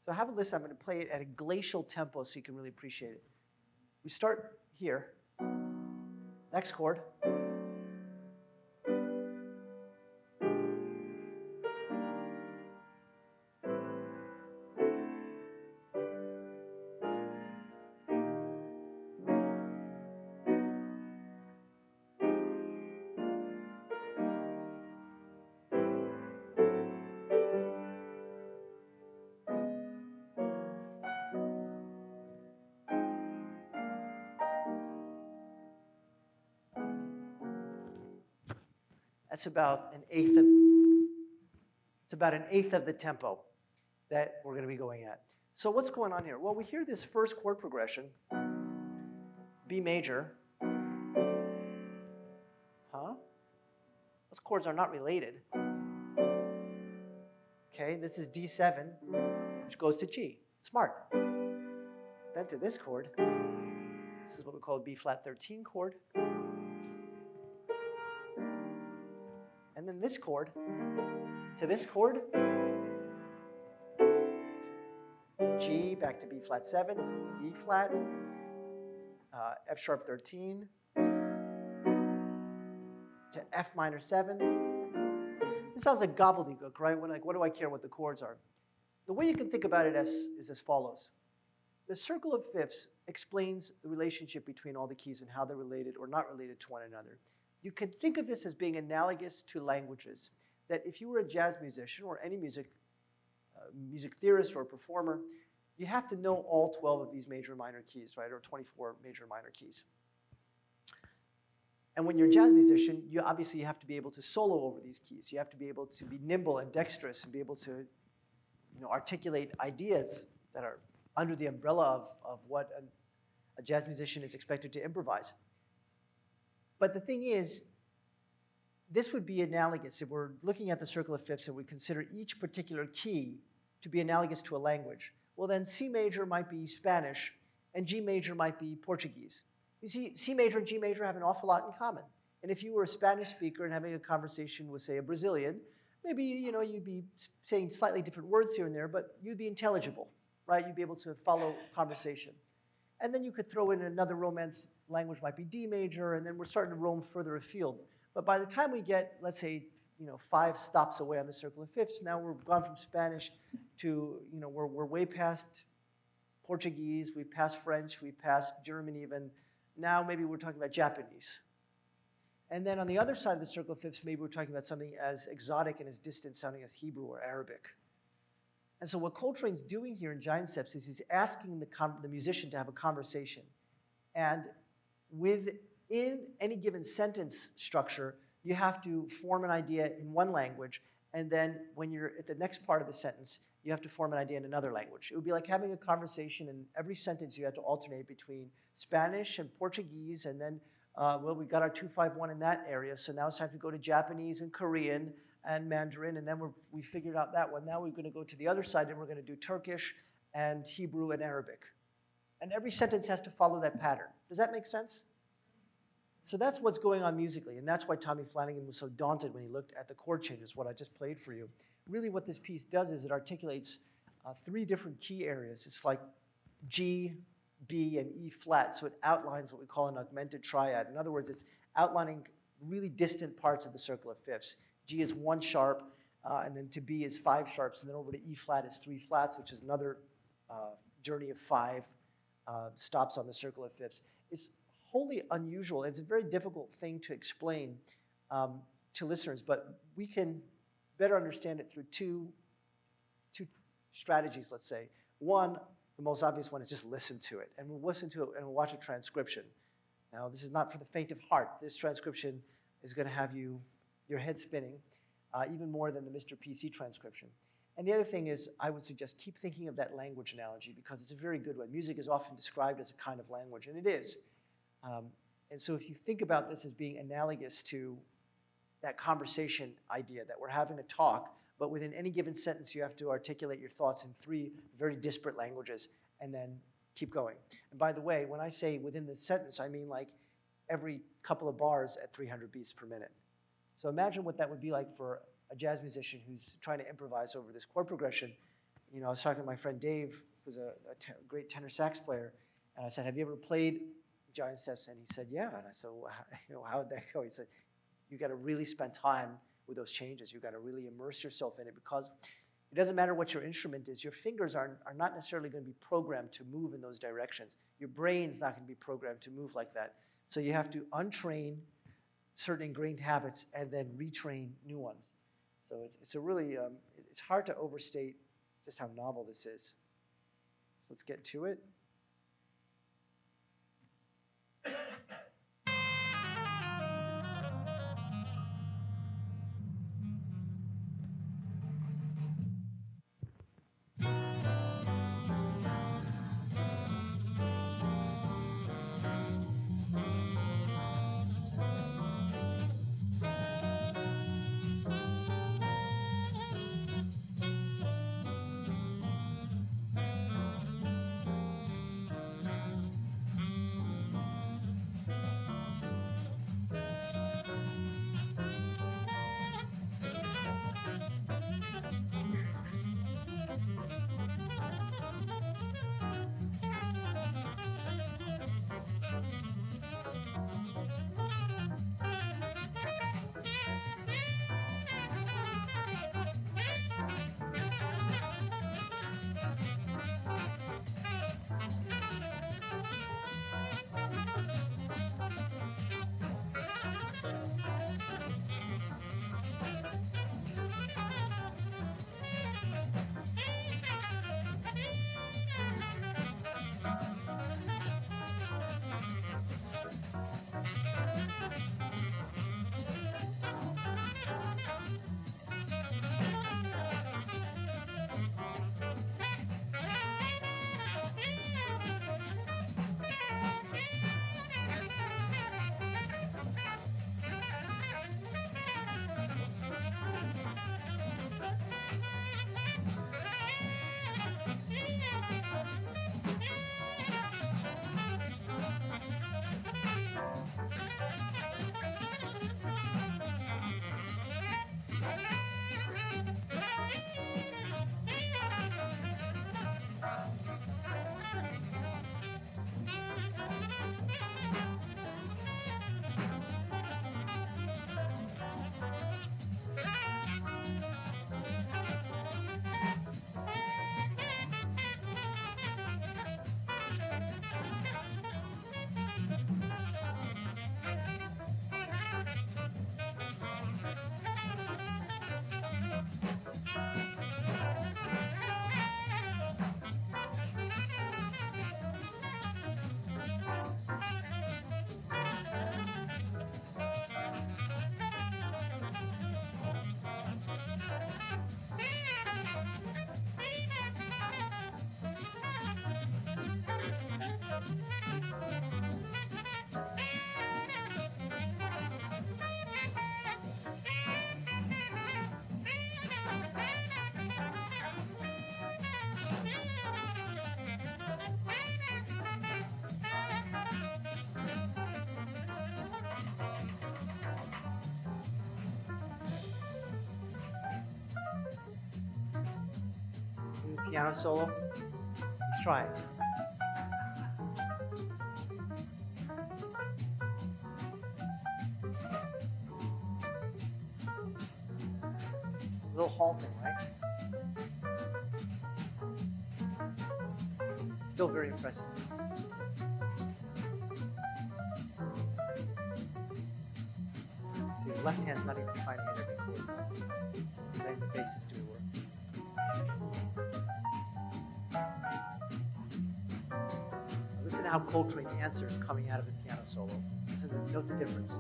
[SPEAKER 2] So have a listen. I'm going to play it at a glacial tempo so you can really appreciate it. We start here. Next chord. That's about an eighth of the tempo that we're going to be going at. So what's going on here? Well, we hear this first chord progression, B major. Huh? Those chords are not related. Okay, this is D7, which goes to G. Smart. Then to this chord. This is what we call a B flat 13 chord. And then this chord to this chord, G back to B flat 7, E flat, F sharp 13, to F minor 7. This sounds like gobbledygook, right? What do I care what the chords are? The way you can think about it is as follows. The circle of fifths explains the relationship between all the keys and how they're related or not related to one another. You can think of this as being analogous to languages, that if you were a jazz musician or any music music theorist or a performer, you have to know all 12 of these major and minor keys, right, or 24 major and minor keys. And when you're a jazz musician, you obviously have to be able to solo over these keys. You have to be able to be nimble and dexterous and be able to articulate ideas that are under the umbrella of what a jazz musician is expected to improvise. But the thing is, this would be analogous if we're looking at the circle of fifths and we consider each particular key to be analogous to a language. Well, then C major might be Spanish and G major might be Portuguese. You see, C major and G major have an awful lot in common. And if you were a Spanish speaker and having a conversation with, say, a Brazilian, maybe you'd be saying slightly different words here and there, but you'd be intelligible, right? You'd be able to follow conversation. And then you could throw in another Romance language, might be D major, and then we're starting to roam further afield. But by the time we get, let's say, 5 stops away on the circle of fifths, now we've gone from Spanish to, we're way past Portuguese, we've passed French, we've passed German even. Now maybe we're talking about Japanese. And then on the other side of the circle of fifths, maybe we're talking about something as exotic and as distant sounding as Hebrew or Arabic. And so what Coltrane's doing here in Giant Steps is he's asking the musician to have a conversation. And within any given sentence structure, you have to form an idea in one language, and then when you're at the next part of the sentence, you have to form an idea in another language. It would be like having a conversation, and every sentence you have to alternate between Spanish and Portuguese, and then, well, we got our 251 in that area, so now it's time to go to Japanese and Korean and Mandarin, and then we figured out that one. Now we're going to go to the other side, and we're going to do Turkish and Hebrew and Arabic. And every sentence has to follow that pattern. Does that make sense? So that's what's going on musically, and that's why Tommy Flanagan was so daunted when he looked at the chord changes, what I just played for you. Really what this piece does is it articulates 3 different key areas. It's like G, B, and E flat, so it outlines what we call an augmented triad. In other words, it's outlining really distant parts of the circle of fifths. G is 1 sharp, and then to B is 5 sharps, and then over to E flat is 3 flats, which is another journey of 5 stops on the circle of fifths. It's wholly unusual. It's a very difficult thing to explain to listeners, but we can better understand it through two strategies, let's say. One, the most obvious one, is just listen to it. And we'll listen to it and we'll watch a transcription. Now, this is not for the faint of heart. This transcription is going to have your head spinning even more than the Mr. PC transcription. And the other thing is, I would suggest keep thinking of that language analogy because it's a very good one. Music is often described as a kind of language, and it is. And so if you think about this as being analogous to that conversation idea that we're having a talk, but within any given sentence you have to articulate your thoughts in 3 very disparate languages and then keep going. And by the way, when I say within the sentence, I mean like every couple of bars at 300 beats per minute. So imagine what that would be like for a jazz musician who's trying to improvise over this chord progression. I was talking to my friend Dave, who's a great tenor sax player, and I said, have you ever played Giant Steps? And he said, yeah. And I said, well, how would that go? He said, you got to really spend time with those changes. You got to really immerse yourself in it because it doesn't matter what your instrument is. Your fingers are not necessarily going to be programmed to move in those directions. Your brain's not going to be programmed to move like that. So you have to untrain certain ingrained habits and then retrain new ones. So it's a really, it's hard to overstate just how novel this is. Let's get to it. piano solo. He's trying. A little halting, right? Still very impressive. See, his left hand's not even trying to hit every chord. He's letting the bass do the work. Now listen to how Coltrane answers coming out of the piano solo. Listen to note the difference.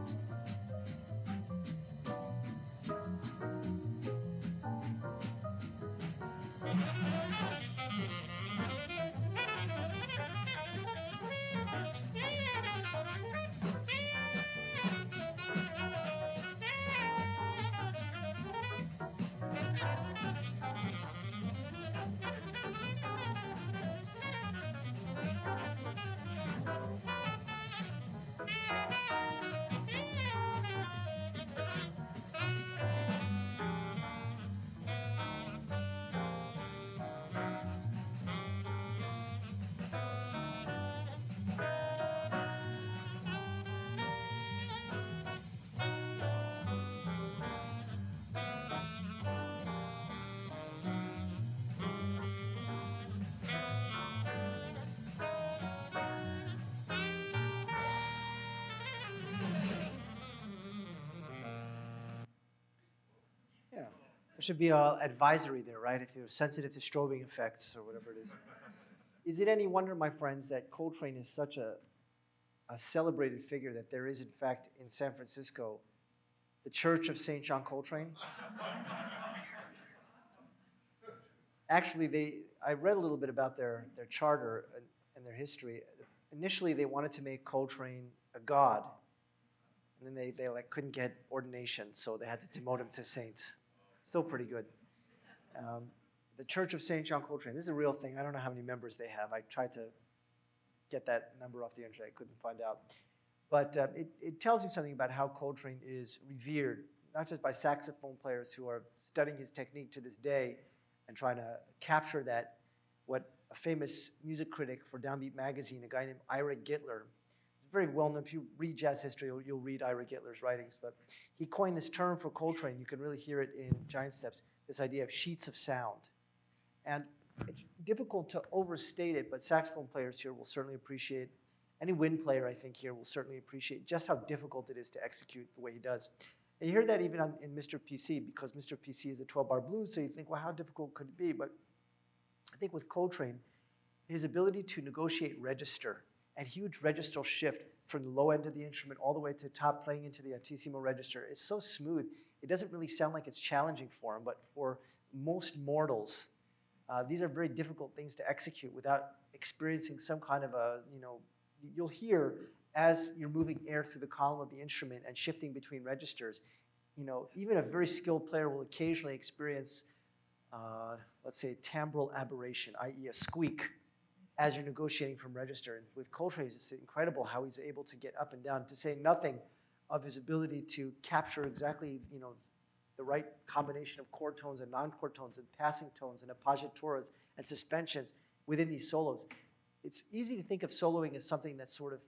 [SPEAKER 2] Yeah. There should be an advisory there, right? If you're sensitive to strobing effects or whatever it is. Is it any wonder, my friends, that Coltrane is such a celebrated figure that there is, in fact, in San Francisco, the Church of St. John Coltrane? Actually, I read a little bit about their charter and their history. Initially, they wanted to make Coltrane a god, and then they like couldn't get ordination, so they had to demote him to saint. Still pretty good. The Church of St. John Coltrane, this is a real thing. I don't know how many members they have. I tried to get that number off the internet. I couldn't find out. But it tells you something about how Coltrane is revered, not just by saxophone players who are studying his technique to this day and trying to capture that, what a famous music critic for Downbeat magazine, a guy named Ira Gitler, very well known. If you read jazz history, you'll read Ira Gitler's writings. But he coined this term for Coltrane. You can really hear it in Giant Steps, this idea of sheets of sound. And it's difficult to overstate it, but saxophone players here will certainly appreciate, any wind player I think here will certainly appreciate just how difficult it is to execute the way he does. And you hear that even in Mr. PC, because Mr. PC is a 12-bar blues, so you think, well, how difficult could it be? But I think with Coltrane, his ability to negotiate register and huge registral shift from the low end of the instrument all the way to top playing into the altissimo register is so smooth, it doesn't really sound like it's challenging for him, but for most mortals, these are very difficult things to execute without experiencing some kind of a, you'll hear as you're moving air through the column of the instrument and shifting between registers, even a very skilled player will occasionally experience, let's say, a timbral aberration, i.e. a squeak, as you're negotiating from register. And with Coltrane, it's just incredible how he's able to get up and down, to say nothing of his ability to capture exactly, the right combination of chord tones and non-chord tones and passing tones and appoggiaturas and suspensions within these solos. It's easy to think of soloing as something that's sort of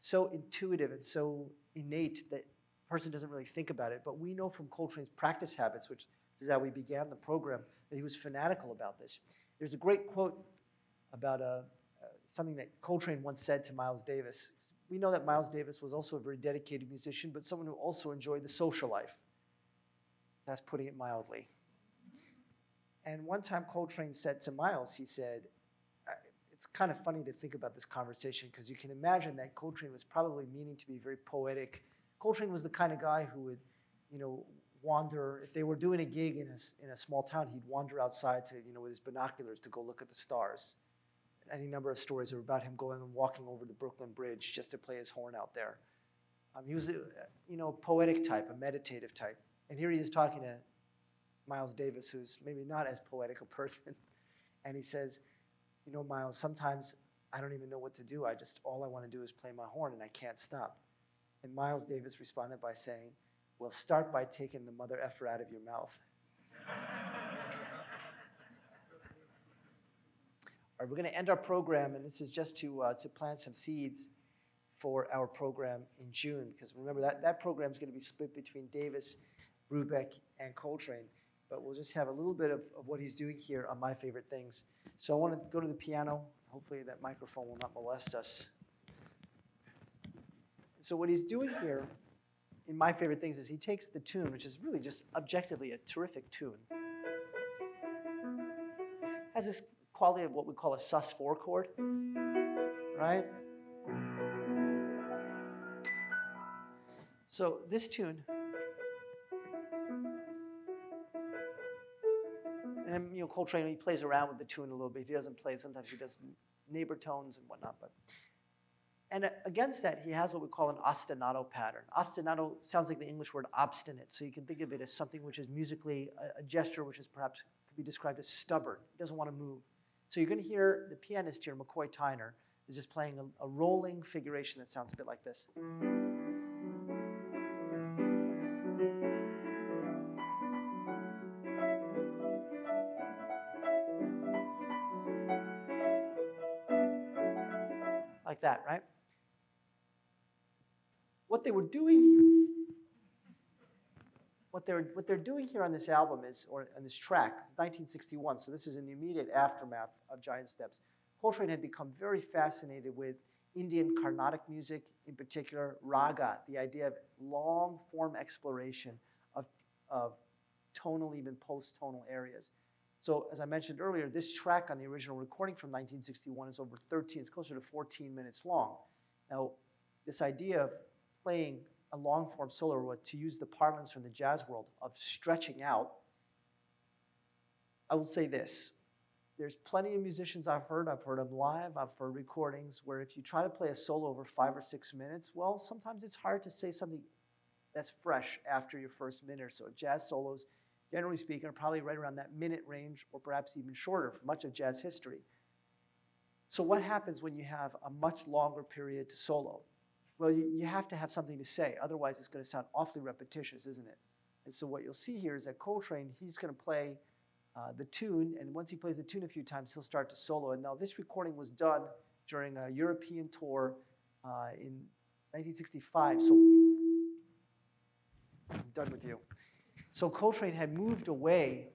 [SPEAKER 2] so intuitive and so innate that a person doesn't really think about it. But we know from Coltrane's practice habits, which is how we began the program, that he was fanatical about this. There's a great quote about something that Coltrane once said to Miles Davis. We know that Miles Davis was also a very dedicated musician, but someone who also enjoyed the social life. That's putting it mildly. And one time Coltrane said to Miles, he said, it's kind of funny to think about this conversation because you can imagine that Coltrane was probably meaning to be very poetic. Coltrane was the kind of guy who would, wander. If they were doing a gig in a small town, he'd wander outside to, with his binoculars to go look at the stars. Any number of stories are about him going and walking over the Brooklyn Bridge just to play his horn out there. He was a poetic type, a meditative type. And here he is talking to Miles Davis, who's maybe not as poetic a person. And he says, Miles, sometimes I don't even know what to do. All I want to do is play my horn and I can't stop. And Miles Davis responded by saying, well, start by taking the mother effer out of your mouth. All right, we're going to end our program, and this is just to plant some seeds for our program in June, because remember that program is going to be split between Davis, Brubeck, and Coltrane. But we'll just have a little bit of what he's doing here on My Favorite Things. So I want to go to the piano. Hopefully that microphone will not molest us. So what he's doing here in My Favorite Things is he takes the tune, which is really just objectively a terrific tune, has this quality of what we call a sus4 chord, right? So this tune, and Coltrane, he plays around with the tune a little bit. He doesn't play, sometimes he does neighbor tones and whatnot. And against that, he has what we call an ostinato pattern. Ostinato sounds like the English word obstinate, so you can think of it as something which is musically a gesture which is perhaps could be described as stubborn. He doesn't want to move. So you're going to hear the pianist here, McCoy Tyner, is just playing a rolling figuration that sounds a bit like this. Like that, right? What they were doing here, what they're doing here on this album is, or on this track, it's 1961, so this is in the immediate aftermath of Giant Steps. Coltrane had become very fascinated with Indian Carnatic music, in particular raga, the idea of long-form exploration of tonal, even post-tonal areas. So as I mentioned earlier, this track on the original recording from 1961 is over 13, it's closer to 14 minutes long. Now, this idea of playing a long-form solo, or to use the parlance from the jazz world, of stretching out, I will say this. There's plenty of musicians I've heard them live, I've heard recordings, where if you try to play a solo over 5 or 6 minutes, well, sometimes it's hard to say something that's fresh after your first minute or so. Jazz solos, generally speaking, are probably right around that minute range, or perhaps even shorter for much of jazz history. So what happens when you have a much longer period to solo? Well, you have to have something to say, otherwise it's going to sound awfully repetitious, isn't it? And so what you'll see here is that Coltrane, he's going to play the tune, and once he plays the tune a few times, he'll start to solo. And now this recording was done during a European tour in 1965, so I'm done with you. So Coltrane had moved away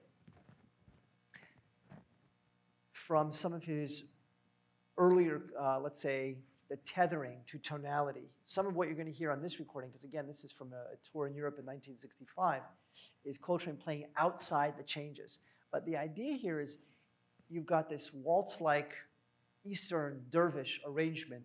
[SPEAKER 2] from some of his earlier, let's say, the tethering to tonality. Some of what you're going to hear on this recording, because again, this is from a tour in Europe in 1965, is Coltrane playing outside the changes. But the idea here is you've got this waltz-like Eastern dervish arrangement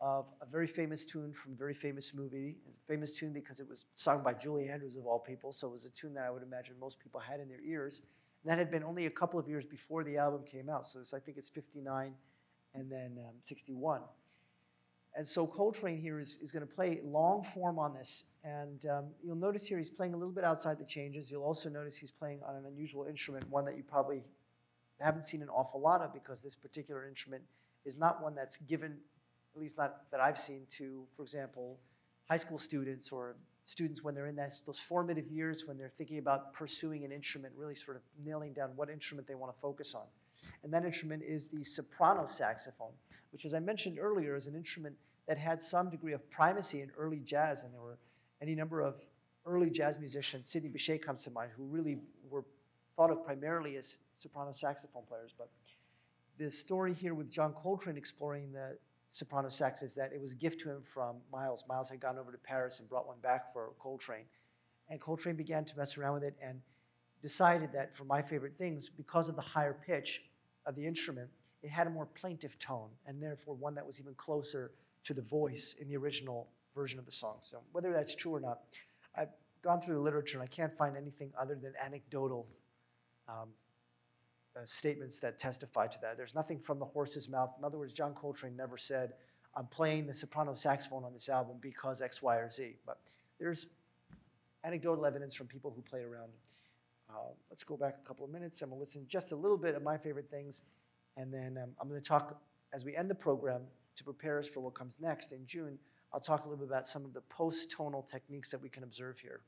[SPEAKER 2] of a very famous tune from a very famous movie. A famous tune because it was sung by Julie Andrews of all people, so it was a tune that I would imagine most people had in their ears. And that had been only a couple of years before the album came out, so I think it's 59 and then 61. And so Coltrane here is going to play long form on this. And you'll notice here he's playing a little bit outside the changes. You'll also notice he's playing on an unusual instrument, one that you probably haven't seen an awful lot of, because this particular instrument is not one that's given, at least not that I've seen, to, for example, high school students or students when they're in those formative years when they're thinking about pursuing an instrument, really sort of nailing down what instrument they want to focus on. And that instrument is the soprano saxophone, which, as I mentioned earlier, is an instrument that had some degree of primacy in early jazz, and there were any number of early jazz musicians, Sidney Bechet comes to mind, who really were thought of primarily as soprano saxophone players. But the story here with John Coltrane exploring the soprano sax is that it was a gift to him from Miles. Miles had gone over to Paris and brought one back for Coltrane. And Coltrane began to mess around with it and decided that for My Favorite Things, because of the higher pitch of the instrument, it had a more plaintive tone, and therefore one that was even closer to the voice in the original version of the song. So whether that's true or not, I've gone through the literature and I can't find anything other than anecdotal statements that testify to that. There's nothing from the horse's mouth. In other words, John Coltrane never said, I'm playing the soprano saxophone on this album because X, Y, or Z. But there's anecdotal evidence from people who played around. Let's go back a couple of minutes and we'll listen just a little bit of My Favorite Things. And then I'm going to talk, as we end the program, to prepare us for what comes next in June, I'll talk a little bit about some of the post-tonal techniques that we can observe here.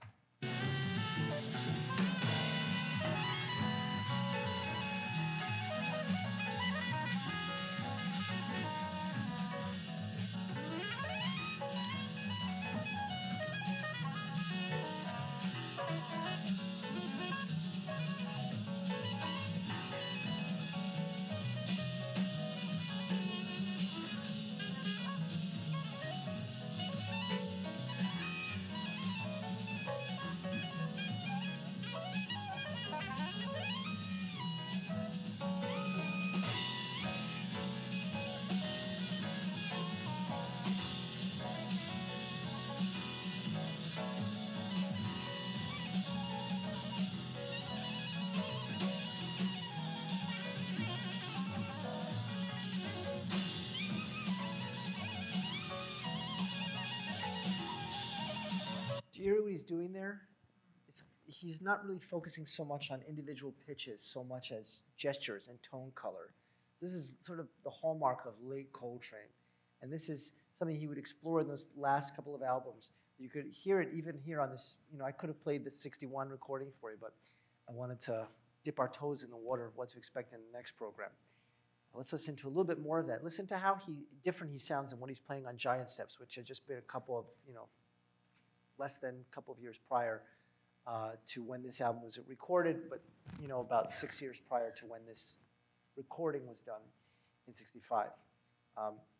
[SPEAKER 2] doing there, he's not really focusing so much on individual pitches so much as gestures and tone color. This is sort of the hallmark of late Coltrane. And this is something he would explore in those last couple of albums. You could hear it even here on this, I could have played the 61 recording for you, but I wanted to dip our toes in the water of what to expect in the next program. Let's listen to a little bit more of that. Listen to how different he sounds than when he's playing on Giant Steps, which had just been a couple of, less than a couple of years prior to when this album was recorded, but, about 6 years prior to when this recording was done in '65.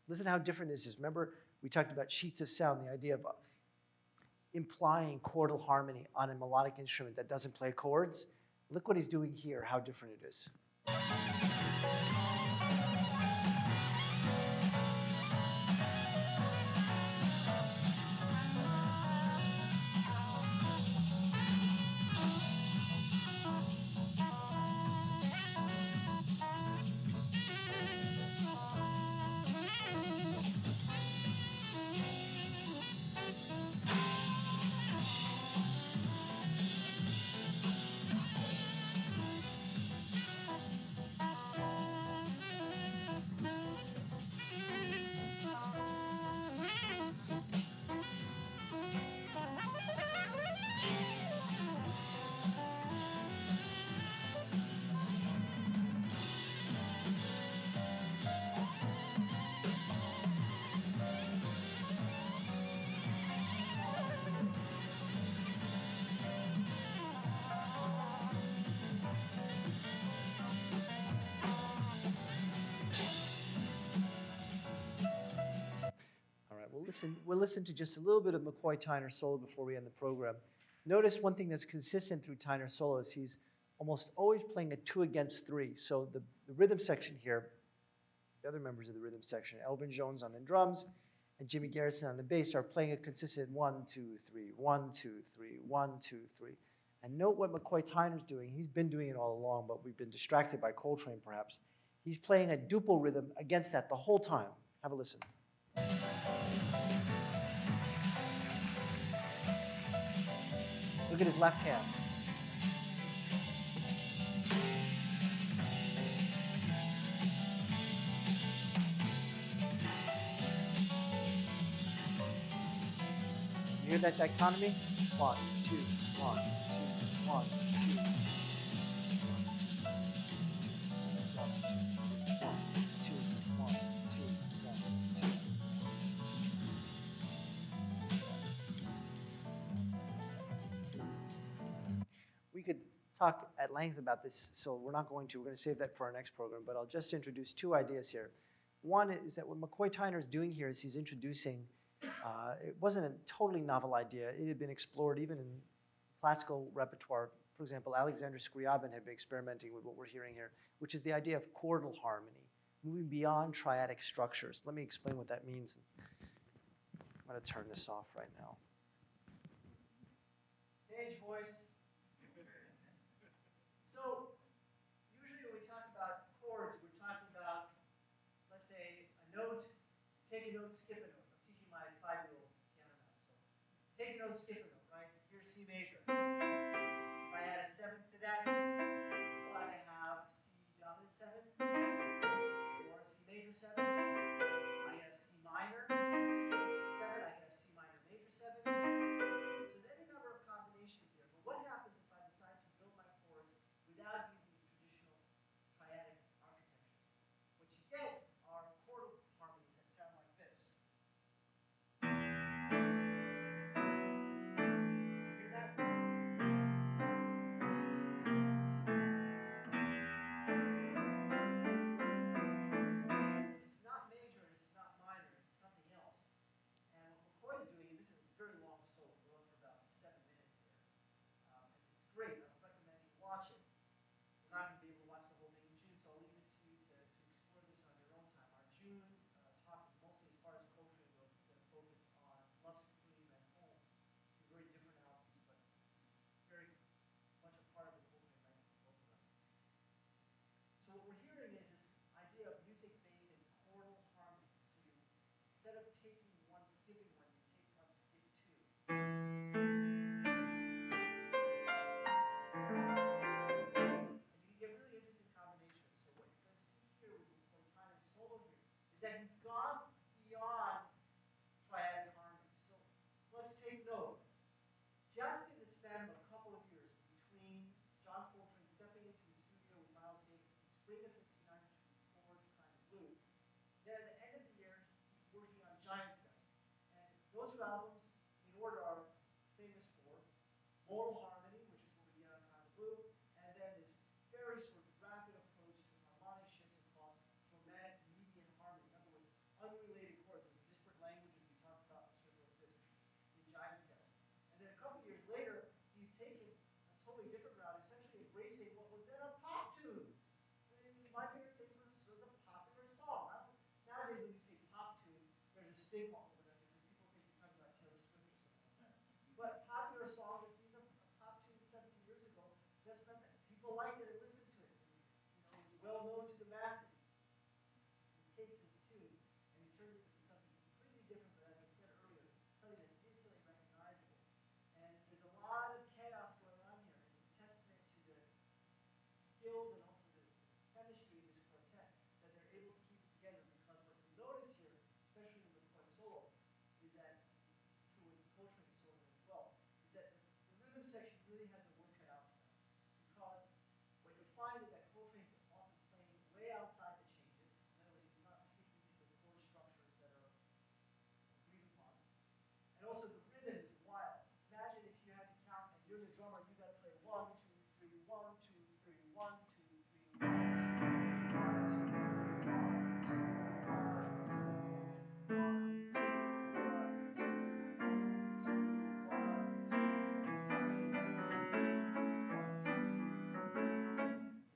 [SPEAKER 2] Listen to how different this is. Remember, we talked about sheets of sound, the idea of implying chordal harmony on a melodic instrument that doesn't play chords. Look what he's doing here, how different it is. We'll listen to just a little bit of McCoy Tyner's solo before we end the program. Notice one thing that's consistent through Tyner's solo is he's almost always playing a 2 against 3. So the rhythm section here, the other members of the rhythm section, Elvin Jones on the drums and Jimmy Garrison on the bass, are playing a consistent 1, 2, 3, 1, 2, 3, 1, 2, 3. And note what McCoy Tyner's doing. He's been doing it all along, but we've been distracted by Coltrane perhaps. He's playing a duple rhythm against that the whole time. Have a listen. Look at his left hand. You hear that dichotomy? 1, 2, 1, 2, 1, 2. 1, 2, 1, 2, 1, 2. We could talk at length about this, so we're not going to. We're going to save that for our next program, but I'll just introduce 2 ideas here. One is that what McCoy Tyner is doing here is he's introducing, it wasn't a totally novel idea. It had been explored even in classical repertoire. For example, Alexander Scriabin had been experimenting with what we're hearing here, which is the idea of chordal harmony, moving beyond triadic structures. Let me explain what that means. I'm going to turn this off right now. Stage voice. So usually when we talk about chords, we're talking about, let's say, a note, take a note, skip a note. I'm teaching my 5-year-old piano now. So take a note, skip a note, right? Here's C major. If I add a 7th to that, well, I can have C dominant 7 or C major 7. I can have C minor 7. I can have C minor major 7. So there's any number of combinations here. But what happens if I decide to build my chords without using the traditional triadic architecture? What you get are chordal harmonies that sound like this. Hear that? Giant Steps. And those two albums, in order, are famous for modal harmony, which is what we get on Kind of Blue, and then this very sort of rapid approach to harmonic shifts across chromatic median harmony. In other words, unrelated chords, the disparate languages we talked about in circular fifths in Giant Steps. And then a couple years later, he's taken a totally different route, essentially embracing what was then a pop tune. I mean, my favorite thing was a popular song. Nowadays, when you say pop tune, there's a stigma over that because people think you're talking about Taylor Swift or something like that. But popular song just means a pop tune 70 years ago. That's not that. People liked it and listened to it. And, it was well known to the masses. He takes this tune and he turns it into something completely different, but as I said earlier, something that's instantly recognizable. And there's a lot of chaos going on here. It's a testament to the skills and also the chemistry of this quartet that they're able to keep it together, because what you notice here, especially in the McCoy solo, is that, true with the Coltrane solo as well, is that the rhythm section really has a work cut out for them. Because what you find is that Coltrane's often playing way outside the changes. In other words, he's not sticking to the chord structures that are agreed upon. And also the rhythm is wild. Imagine if you had to count, and you're the drummer, you got to play 1, 2, 3, 1, 2, 3, 1, 2, 3, 1.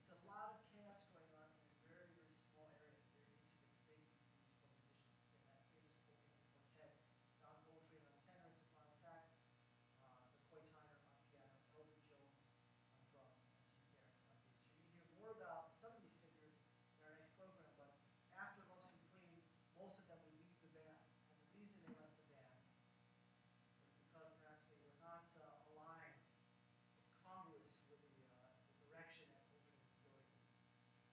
[SPEAKER 2] It's a lot of chaos going on in a very, very small area, very intimate space between these four musicians. Again, that famous Coltrane quartet, John Coltrane on tenor and soprano sax, McCoy Tyner on piano, Elvin Jones on drums, and Chief Garrison on bass. You're going to hear more about some of these figures in our next program, but after Russell McLean, most of them would leave the band. And the reason they left the band was because perhaps they were not aligned, congruous with the direction that Coltrane was going.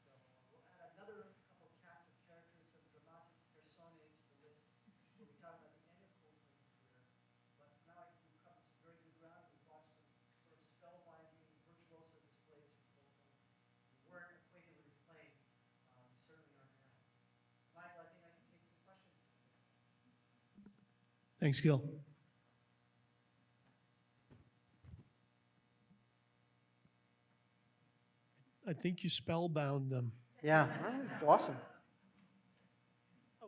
[SPEAKER 2] So we'll add another couple of cast of characters, some dramatis personae to the list, where we talk about the end of Coltrane's career. But now I think we've covered some very good ground. We've watched some sort of spellbinding, virtuoso displays from Coltrane. We weren't acquainted with his playing. We certainly are now. Michael, I think I can take some questions.
[SPEAKER 1] Thanks, Gil. I think you spellbound them.
[SPEAKER 2] Yeah, awesome.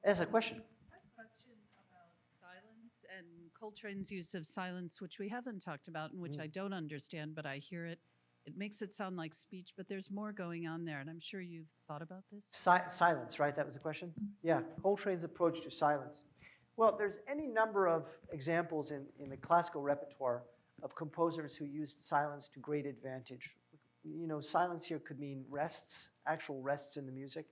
[SPEAKER 2] As a question.
[SPEAKER 3] I have a question about silence and Coltrane's use of silence, which we haven't talked about and which I don't understand, but I hear it. It makes it sound like speech, but there's more going on there, and I'm sure you've thought about this.
[SPEAKER 2] Silence, right? That was the question? Yeah, Coltrane's approach to silence. Well, there's any number of examples in the classical repertoire of composers who used silence to great advantage. You know, silence here could mean rests, actual rests in the music.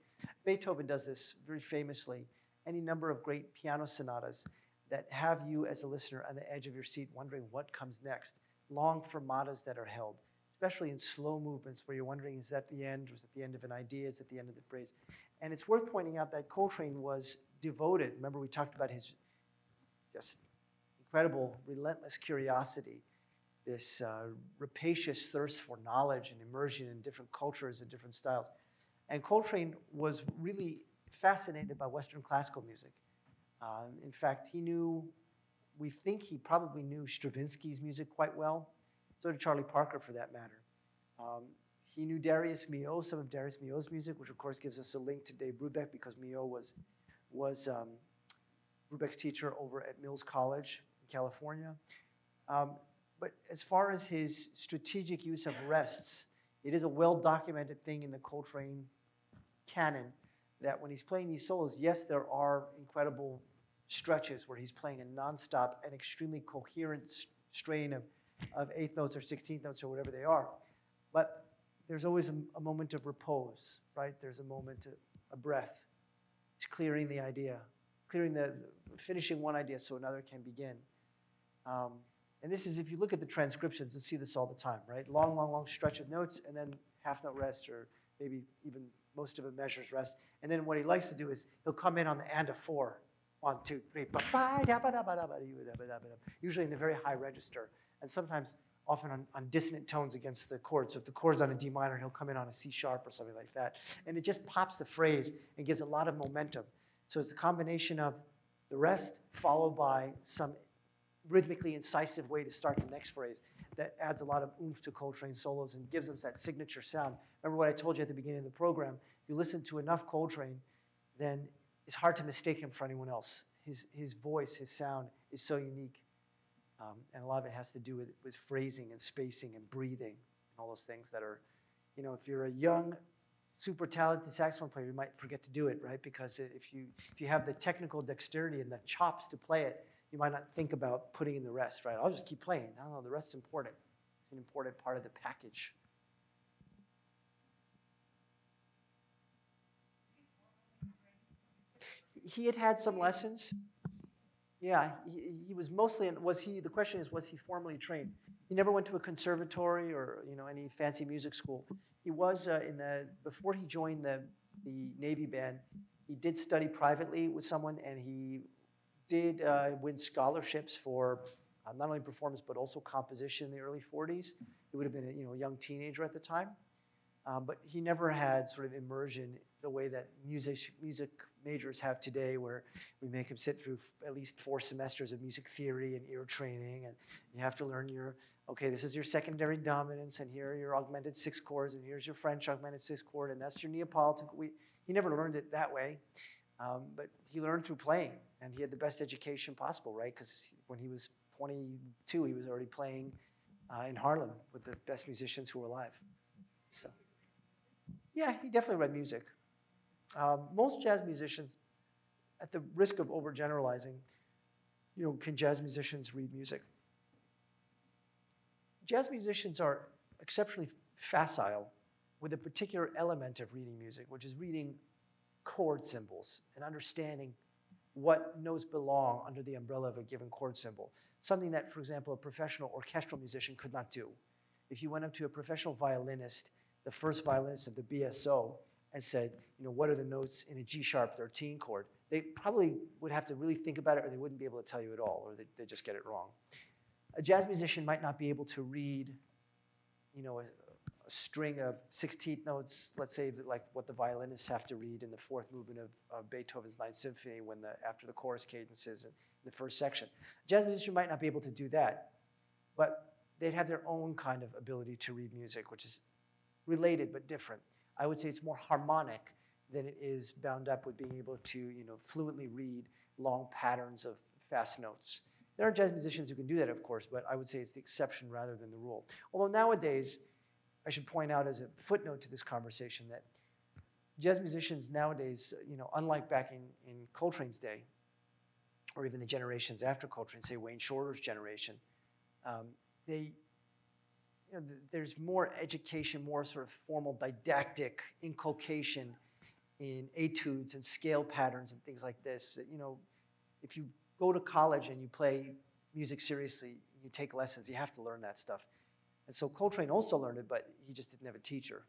[SPEAKER 2] Beethoven does this very famously. Any number of great piano sonatas that have you as a listener on the edge of your seat wondering what comes next. Long fermatas that are held, especially in slow movements where you're wondering, is that the end? Was it the end of an idea? Is it the end of the phrase? And it's worth pointing out that Coltrane was devoted. Remember, we talked about his just incredible, relentless curiosity, this rapacious thirst for knowledge and immersion in different cultures and different styles. And Coltrane was really fascinated by Western classical music. In fact, we think he probably knew Stravinsky's music quite well. So did Charlie Parker, for that matter. He knew Darius Milhaud, some of Darius Milhaud's music, which of course gives us a link to Dave Brubeck, because Milhaud was Brubeck's teacher over at Mills College in California. But as far as his strategic use of rests, it is a well-documented thing in the Coltrane canon that when he's playing these solos, yes, there are incredible stretches where he's playing a nonstop and extremely coherent strain of eighth notes or 16th notes or whatever they are. But there's always a moment of repose, right? There's a moment, a breath. It's clearing the idea, finishing one idea so another can begin. And this is, if you look at the transcriptions, you'll see this all the time, right? Long, long, long stretch of notes, and then half note rest, or maybe even most of a measures rest. And then what he likes to do is he'll come in on the and of 4. 1, 2, 3, usually in the very high register, and sometimes often on dissonant tones against the chord. So if the chord's on a D minor, he'll come in on a C sharp or something like that. And it just pops the phrase and gives a lot of momentum. So it's a combination of the rest, followed by some rhythmically incisive way to start the next phrase that adds a lot of oomph to Coltrane solos and gives them that signature sound. Remember what I told you at the beginning of the program? If you listen to enough Coltrane, then it's hard to mistake him for anyone else. His voice, his sound is so unique. And a lot of it has to do with phrasing and spacing and breathing and all those things that are, you know, if you're a young, super talented saxophone player, you might forget to do it, right? Because if you have the technical dexterity and the chops to play it, you might not think about putting in the rest, right? I'll just keep playing. No, the rest's important. It's an important part of the package. He had some lessons. Yeah, he was mostly, the question is, was he formally trained? He never went to a conservatory or, you know, any fancy music school. He was, before he joined the Navy band, he did study privately with someone, and he did win scholarships for not only performance, but also composition in the early 40s. He would have been a young teenager at the time. But he never had sort of immersion the way that music majors have today, where we make him sit through at least 4 semesters of music theory and ear training, and you have to learn okay, this is your secondary dominance, and here are your augmented 6 chords, and here's your French augmented 6 chord, and that's your Neapolitan. He never learned it that way, but he learned through playing, and he had the best education possible, right? Because when he was 22, he was already playing in Harlem with the best musicians who were alive. So, yeah, he definitely read music. Most jazz musicians, at the risk of overgeneralizing, can jazz musicians read music? Jazz musicians are exceptionally facile with a particular element of reading music, which is reading chord symbols and understanding what notes belong under the umbrella of a given chord symbol. Something that, for example, a professional orchestral musician could not do. If you went up to a professional violinist, the first violinist of the BSO, and said, what are the notes in a G-sharp 13 chord, they probably would have to really think about it, or they wouldn't be able to tell you at all, or they just get it wrong. A jazz musician might not be able to read, a string of 16th notes, let's say like what the violinists have to read in the 4th movement of Beethoven's Ninth Symphony after the chorus cadences in the first section. A jazz musician might not be able to do that, but they'd have their own kind of ability to read music, which is related but different. I would say it's more harmonic than it is bound up with being able to, fluently read long patterns of fast notes. There are jazz musicians who can do that, of course, but I would say it's the exception rather than the rule. Although nowadays, I should point out as a footnote to this conversation that jazz musicians nowadays, unlike back in Coltrane's day, or even the generations after Coltrane, say Wayne Shorter's generation, there's more education, more sort of formal didactic inculcation in etudes and scale patterns and things like this. If you go to college and you play music seriously, you take lessons, you have to learn that stuff. And so Coltrane also learned it, but he just didn't have a teacher.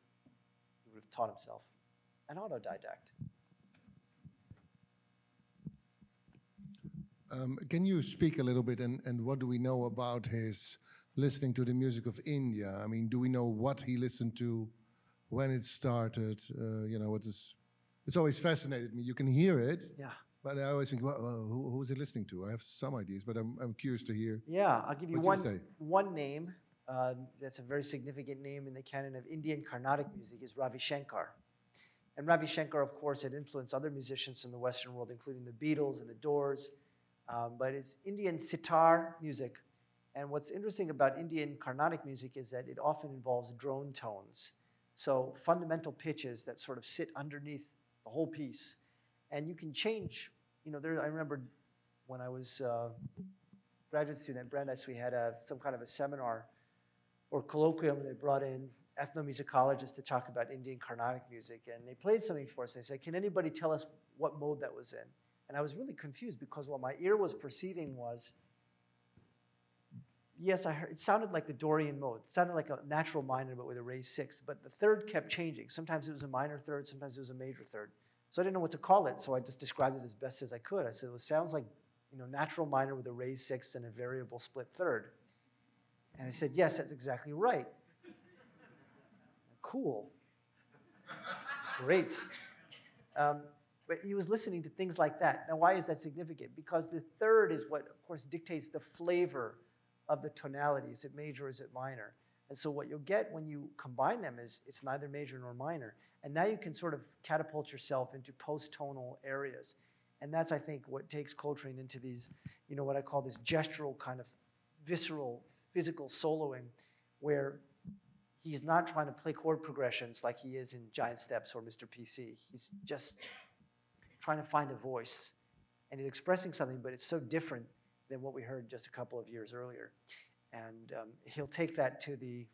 [SPEAKER 2] He would have taught himself. An autodidact.
[SPEAKER 4] Can you speak a little bit, and what do we know about his listening to the music of India? I mean, do we know what he listened to, when it started? It's always fascinated me. You can hear it,
[SPEAKER 2] Yeah.
[SPEAKER 4] but I always think, well, who is he listening to? I have some ideas, but I'm curious to hear.
[SPEAKER 2] Yeah, I'll give you
[SPEAKER 4] what you say.
[SPEAKER 2] one name that's a very significant name in the canon of Indian Carnatic music is Ravi Shankar. And Ravi Shankar, of course, had influenced other musicians in the Western world, including the Beatles and the Doors. But it's Indian sitar music. And what's interesting about Indian Carnatic music is that it often involves drone tones. So fundamental pitches that sort of sit underneath the whole piece. And you can change, I remember when I was a graduate student at Brandeis, we had some kind of a seminar or colloquium, and they brought in ethnomusicologists to talk about Indian Carnatic music. And they played something for us. They said, can anybody tell us what mode that was in? And I was really confused because what my ear was perceiving was, yes, I heard, it sounded like the Dorian mode. It sounded like a natural minor, but with a raised 6. But the third kept changing. Sometimes it was a minor third, sometimes it was a major third. So I didn't know what to call it, so I just described it as best as I could. I said, well, it sounds like natural minor with a raised 6 and a variable split third. And I said, yes, that's exactly right. Cool. Great. But he was listening to things like that. Now, why is that significant? Because the third is what, of course, dictates the flavor of the tonality. Is it major or is it minor? And so what you'll get when you combine them is it's neither major nor minor. And now you can sort of catapult yourself into post-tonal areas. And that's, I think, what takes Coltrane into these, what I call this gestural kind of visceral, physical soloing, where he's not trying to play chord progressions like he is in Giant Steps or Mr. PC. He's just trying to find a voice. And he's expressing something, but it's so different than what we heard just a couple of years earlier. And he'll take that to the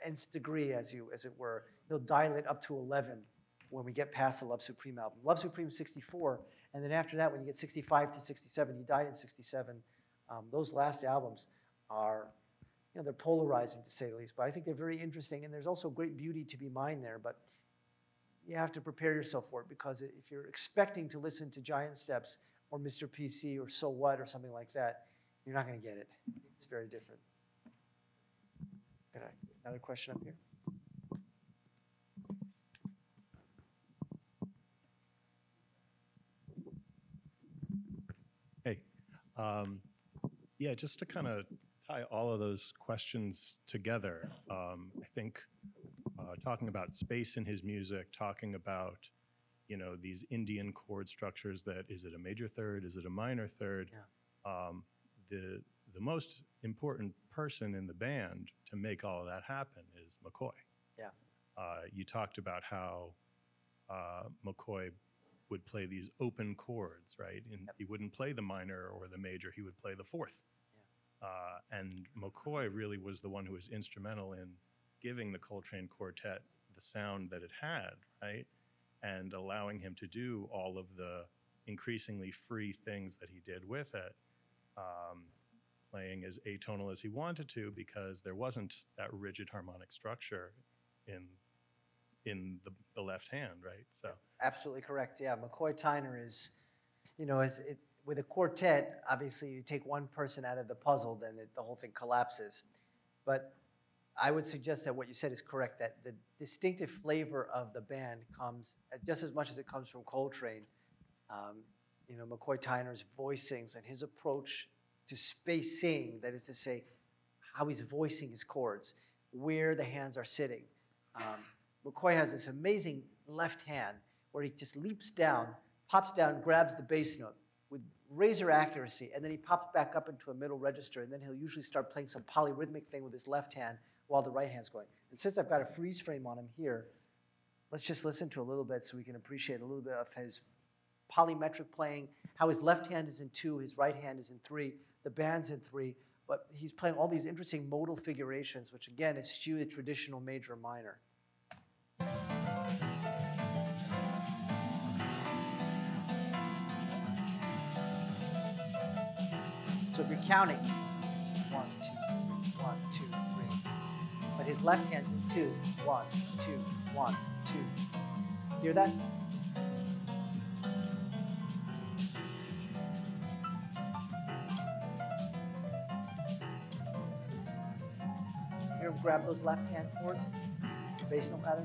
[SPEAKER 2] nth degree, as it were. He'll dial it up to 11 when we get past the Love Supreme album. Love Supreme 64, and then after that, when you get 65 to 67, he died in 67. Those last albums are, they're polarizing to say the least, but I think they're very interesting, and there's also great beauty to be mined there, but you have to prepare yourself for it, because if you're expecting to listen to Giant Steps or Mr. PC or So What or something like that, you're not going to get it. It's very different. Another question up here?
[SPEAKER 5] Hey, yeah, just to kind of tie all of those questions together, I think talking about space in his music, talking about, these Indian chord structures, that is it a major third, is it a minor third?
[SPEAKER 2] Yeah.
[SPEAKER 5] The most important person in the band to make all of that happen is McCoy.
[SPEAKER 2] Yeah.
[SPEAKER 5] You talked about how McCoy would play these open chords, right? And he wouldn't play the minor or the major, he would play the fourth. Yeah. And McCoy really was the one who was instrumental in giving the Coltrane Quartet the sound that it had, right? And allowing him to do all of the increasingly free things that he did with it, playing as atonal as he wanted to, because there wasn't that rigid harmonic structure in the left hand, right? So
[SPEAKER 2] absolutely correct. Yeah, McCoy Tyner is, with a quartet, obviously you take one person out of the puzzle, then the whole thing collapses. But I would suggest that what you said is correct, that the distinctive flavor of the band comes just as much as it comes from Coltrane. McCoy Tyner's voicings and his approach to spacing, that is to say, how he's voicing his chords, where the hands are sitting. McCoy has this amazing left hand where he just leaps down, pops down, grabs the bass note with razor accuracy, and then he pops back up into a middle register, and then he'll usually start playing some polyrhythmic thing with his left hand while the right hand's going. And since I've got a freeze frame on him here, let's just listen to a little bit so we can appreciate a little bit of his polymetric playing, how his left hand is in 2, his right hand is in 3, the band's in 3, but he's playing all these interesting modal figurations, which again eschew the traditional major minor. So if you're counting, 1, 2, 3, 1, 2, 3, but his left hand's in 2, 1, 2, 1, 2. Hear that? Hear him grab those left hand chords, bass note rather.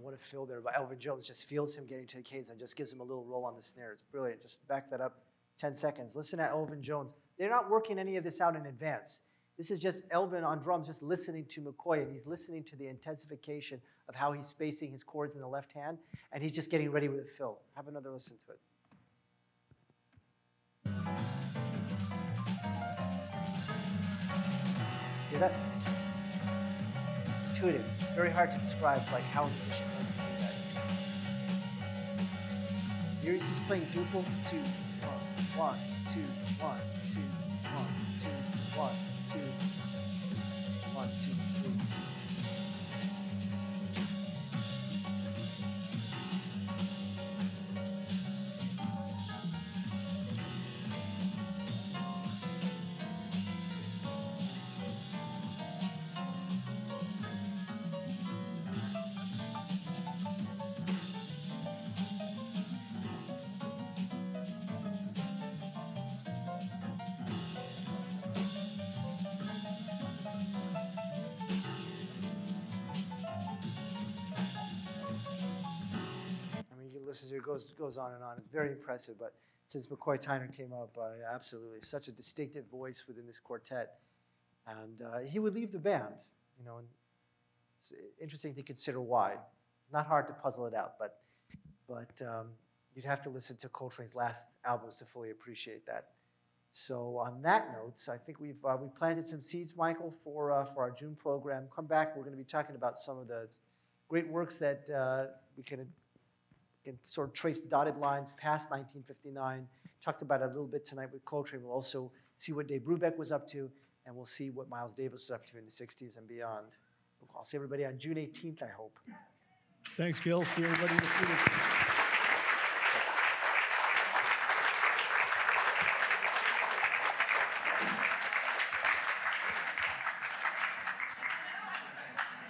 [SPEAKER 2] What a fill there by Elvin Jones. Just feels him getting to the keys and just gives him a little roll on the snare. It's brilliant. Just back that up 10 seconds. Listen to Elvin Jones. They're not working any of this out in advance. This is just Elvin on drums just listening to McCoy, and he's listening to the intensification of how he's spacing his chords in the left hand, and he's just getting ready with a fill. Have another listen to it. Hear that? Intuitive. Very hard to describe like how a musician knows to do that. Here he's just playing duple 2, 1, 2, 1, 2, 1, 2, 1, 2, 1, 2, 3. listens to it, goes on and on. It's very impressive. But since McCoy Tyner came up, absolutely, such a distinctive voice within this quartet. And he would leave the band, you know, and it's interesting to consider why. Not hard to puzzle it out, but you'd have to listen to Coltrane's last albums to fully appreciate that. So on that note, I think we planted some seeds, Michael, for our June program. Come back, we're going to be talking about some of the great works that we can sort of trace dotted lines past 1959. Talked about it a little bit tonight with Coltrane. We'll also see what Dave Brubeck was up to, and we'll see what Miles Davis was up to in the 60s and beyond. I'll see everybody on June 18th, I hope.
[SPEAKER 1] Thanks, Gil. See everybody next week.